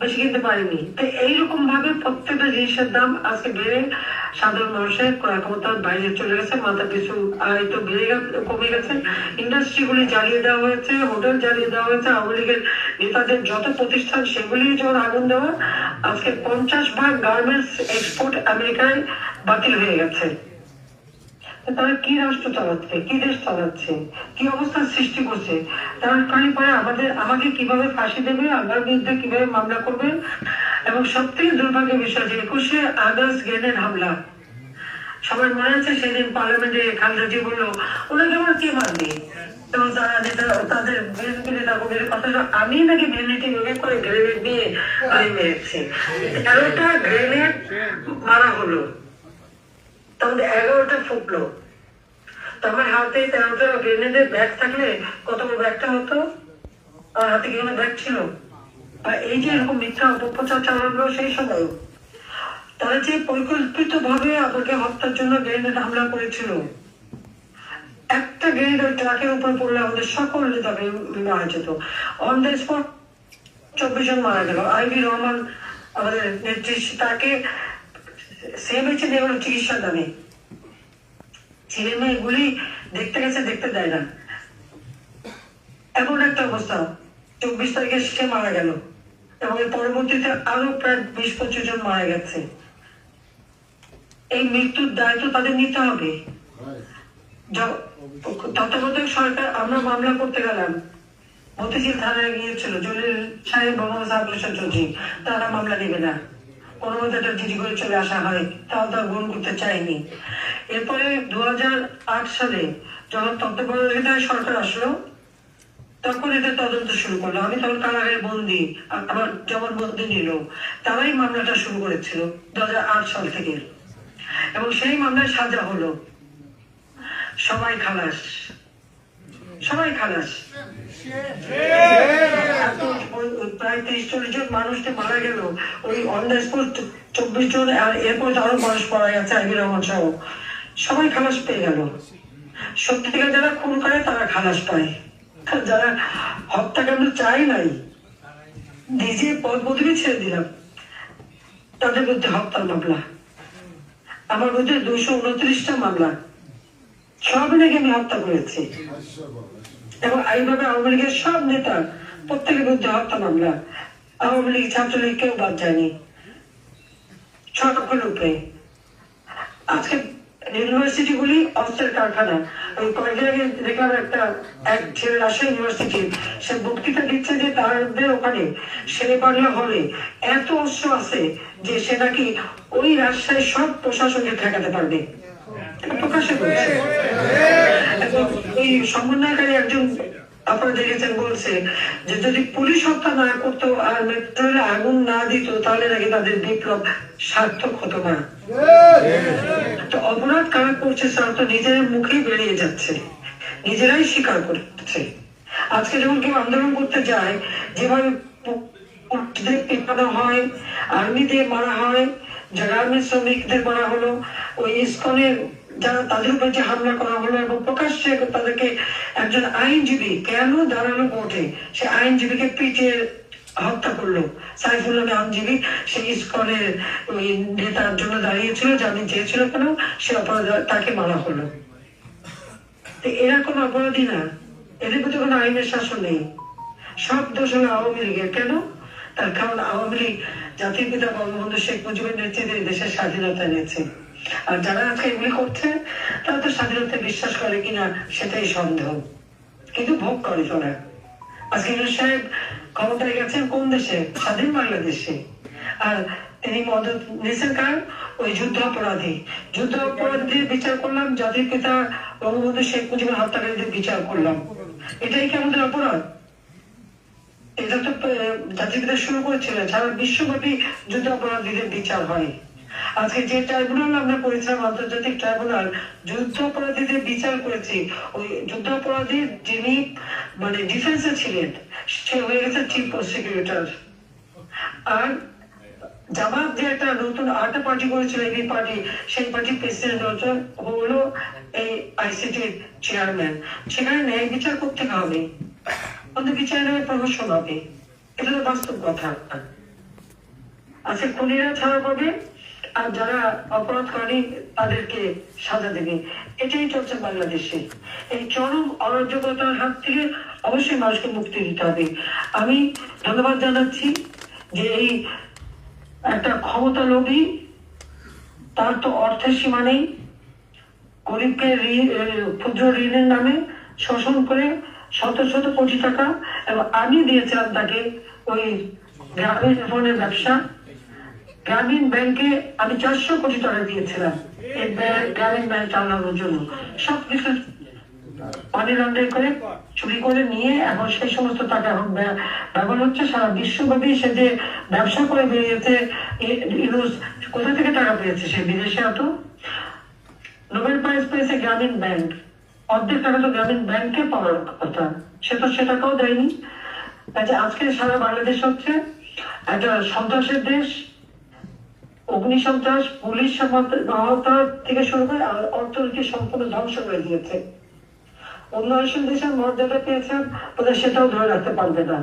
বেশি কিনতে পারিনি। তো এইরকম ভাবে প্রত্যেকটা জিনিসের দাম আজকে বেড়ে সাধারণ মানুষের ক্রয় ক্ষমতার বাইরে চলে গেছে, মাথা পিছু আয় তো কমে গেছে। ইন্ডাস্ট্রি গুলি জ্বালিয়ে দেওয়া হয়েছে, হোটেল জ্বালিয়ে দেওয়া হয়েছে, আওয়ামী লীগের নেতাদের যত প্রতিষ্ঠান সেগুলি যেমন আগুন দেওয়া। আজকে 50% গার্মেন্টস এক্সপোর্ট আমেরিকায় বাতিল হয়ে গেছে। তারা কি রাষ্ট্র চালাচ্ছে, কি দেশ চালাচ্ছে, কি অবস্থার সৃষ্টি করছে। তারা পরে আমাকে কিভাবে ফাঁসি দেবে, আমার বিরুদ্ধে কিভাবে মামলা করবে। এবং সব থেকে দুর্ভাগ্যের বিষয় যে 21শে আগস্ট গ্রেনেড হামলা, সবার মনে আছে সেদিন পার্লামেন্টে খালেদা জি বললো ওনাকে আমার কে মারবে, এবং যারা নেতা তাদের বিএনপি নেতা কবির কথা, আমি নাকি ভ্যানিটি ভেবে করে গ্রেনেড দিয়ে আমি মেরেছি। 13টা গ্রেনেড মারা হলো, তাহলে 11টা ফুটলো। আমার হাতে 13টা গ্রেনেডের ব্যাগ থাকলে কত বড় ব্যাগটা হতো, আর হাতে কি কোনো ব্যাগ ছিল? আর এই যে এরকম মিথ্যা অপপ্রচার চালানো সেই সময়, তারা যে পরিকল্পিত ভাবে আমাকে হত্যার জন্য গ্রেনেড হামলা করেছিল, একটা গ্রেনেড ওই ট্রাকের উপর পড়লে আমাদের সকল নেতাকে মারা যেত। অন দ্য স্পট 24 জন মারা গেল। আইবি রহমান আমাদের নেত্রী, তাকে সেমেছে নিয়ে গেল চিকিৎসা দামে। ছেলে মেয়ে এগুলি দেখতে গেছে, দেখতে দেয় না, এমন একটা অবস্থা। 24 তারিখে সে মারা গেল, এবং এর পরবর্তীতে আরো প্রায় 20-25 জন মারা গেছে। এই মৃত্যুর দায়িত্ব তাদের নিতে হবে। তত্ত্বাবধায়ক সরকার, আমরা মামলা করতে গেলাম, মতিঝিল থানায় গিয়েছিল জলিল সাহেব, মোহাম্মদ সাহাবুল চৌধুরী, তারা মামলা নেবে না, কোনো মধ্যে একটা জিডি করে চলে আসা হয়, তাও তার গ্রহণ করতে চায়নি। এরপরে 2008 সালে যখন তত্ত্বাবধায়ক সরকার আসলো, তখন এটা তদন্ত শুরু করলো। আমি তখন কারাগারে বন্দি, আমার জবানবন্দি নিল, তারাই মামলাটা শুরু করেছিল 2008 সাল থেকে, এবং সেই মামলায় সাজা হলো, সবাই খালাস, সবাই খালাস। প্রায় 30-40 জন মানুষকে মারা গেল ওই অন দ্য স্পট, 24 জন, আর এরপর আরো মানুষ মারা গেছে, আইবি রহমান সহ, সবাই খালাস পেয়ে গেল। সত্যিকার যারা খুন করে তারা খালাস পায়, যারা হত্যাকাণ্ড চাই নাই, নিজে পদ পদবি ছেড়ে দিলাম, তাদের বিরুদ্ধে হত্যার মামলা। আমার বিরুদ্ধে 229টা মামলা, সব নাকি আমি হত্যা করেছি। এবং এইভাবে আওয়ামী লীগের সব নেতা প্রত্যেকের বিরুদ্ধে হত্যা মামলা। আওয়ামী লীগ, ছাত্রলীগ কেউ বাদ যায়নি, সকল রূপে। আজকে ইউনিভার্সিটি গুলি অস্ত্রের কারখানা। ওই কয়েকদিন আগে দেখলাম এক ছেলে রাজশাহী ইউনিভার্সিটি, সে বক্তৃতা দিচ্ছে যে তাদের ওখানে শেরে বাংলা হলে এত অস্ত্র আছে যে সে নাকি ওই রাজশাহীর সব প্রশাসনকে ঠেকাতে পারবে, প্রকাশে বলছে। এবং এই সমন্বয়কারী একজন, আপনারা দেখেছেন, বলছে যে যদি পুলিশ হত্যা না করতো আর মেট্রো রেলে আগুন না দিত, তাহলে নাকি তাদের বিপ্লব সার্থক হতো না। তো অপরাধ কারা করছে তারা তো নিজের মুখেই বেরিয়ে যাচ্ছে, নিজেরাই স্বীকার করছে। আজকে যখন কেউ আন্দোলন করতে যায়, যেভাবে পিটানো হয়, আর্মি দিয়ে মারা হয়, গার্মেন্টস শ্রমিকদের মারা হলো, ওই ইসকনের যারা তাদের উপর যে হামলা করা হলো, এবং প্রকাশ্যে তাদেরকে একজন আইনজীবী কেন দাঁড়ানো কোর্টে, সে আইনজীবীকে পিটিয়ে হত্যা করলো। সাইফুল নামে আইনজীবী, সে ইসকনের ওই নেতার জন্য দাঁড়িয়েছিল, জামিন চেয়েছিল কেন, সে অপরাধ, তাকে মারা হলো। এরা কোনো অপরাধী না, এদের প্রতি কোনো আইনের শাসন নেই, সব দোষ হলো আওয়ামী লীগের। কেন? তার কারণ আওয়ামী লীগ জাতির পিতা বঙ্গবন্ধু শেখ মুজিবের নেতৃত্বে দেশের স্বাধীনতা নিয়েছে। আর যারা আজকে এগুলি করছে তারা তো স্বাধীনতায় বিশ্বাস করে কিনা সেটাই সন্দেহ, কিন্তু ভোগ করে তোরা। আজকে ইউনূস সাহেব ক্ষমতায় গেছেন কোন দেশে? স্বাধীন বাংলাদেশে। আর তিনি মদত নিয়েছেন কার? ওই যুদ্ধ অপরাধীদের বিচার করলাম, জাতির পিতা বঙ্গবন্ধু শেখ মুজিবের হত্যাকারীদের বিচার করলাম। এটাই কি আমাদের অপরাধ? এটা তো জাতির পিতা শুরু করেছিলেন, সারা বিশ্বব্যাপী যুদ্ধ অপরাধীদের বিচার হয়। আজকে যে ট্রাইব্যুনাল আমরা করেছিলাম, আন্তর্জাতিক ট্রাইব্যুনাল, যুদ্ধ অপরাধীদের বিচার করেছি। ওই যুদ্ধ অপরাধীর যিনি মানে ডিফেন্সে ছিলেন সে হয়ে গেছে চিফ প্রসিকিউটর। আর জামাত যে একটা নতুন আরেকটা পার্টি করেছিল, এবি পার্টি, সেই পার্টির প্রেসিডেন্ট হলো এই আইসিটির চেয়ারম্যান। সেখানে ন্যায় বিচার করতে হবে, কিন্তু বিচারের প্রহসন হবে। এটা তো বাস্তব কথা। আজকে খুনিরা ছাড়া পাবে, আর যারা অপরাধ করে তাদেরকে সাজা দেবে। এটাই চলছে বাংলাদেশে। এই চরম অরাজকতার হাত থেকে অবশ্যই মানুষকে মুক্তি দিতে হবে। আমি ধন্যবাদ জানাচ্ছি যে এই একটা ক্ষমতা লোভী, তার তো অর্থের সীমা নেই, গরিবকে ক্ষুদ্র ঋণের নামে শোষণ করে শত শত কোটি টাকা। এবং আমি দিয়েছিলাম তাকে ওই গ্রামীণ ফোনের ব্যবসা, গ্রামীণ ব্যাংকে আমি 400 কোটি টাকা দিয়েছিলাম এই গ্রামীণ ব্যাংক চালানোর জন্য। সবকিছু মানি লন্ডারিং করে চুরি করে নিয়ে এখন সেই সমস্ত টাকা এখন ব্যবহার হচ্ছে সারা বিশ্বব্যাপী। সে যে ব্যবসা করে বেরিয়েছে, কোথা থেকে টাকা পেয়েছে? সে বিদেশে এত নোবেল প্রাইজ পেয়েছে গ্রামীণ ব্যাংক, অর্ধেক টাকা তো গ্রামীণ ব্যাংকে পাওয়ার কথা, সে তো সে টাকাও দেয়নি। আজকে সারা বাংলাদেশ হচ্ছে একটা সন্ত্রাসের দেশ। অগ্নিসন্ত্রাস, পুলিশ সহায়তা থেকে শুরু করে অর্থনীতি সম্পূর্ণ ধ্বংস করে দিয়েছে। উন্নয়নশীল দেশের মর্যাদা পেয়েছেন, ওদের সেটাও ধরে রাখতে পারবে না,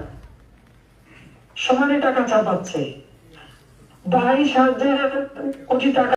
সমানে টাকা চাপাচ্ছে। 22,000 কোটি টাকা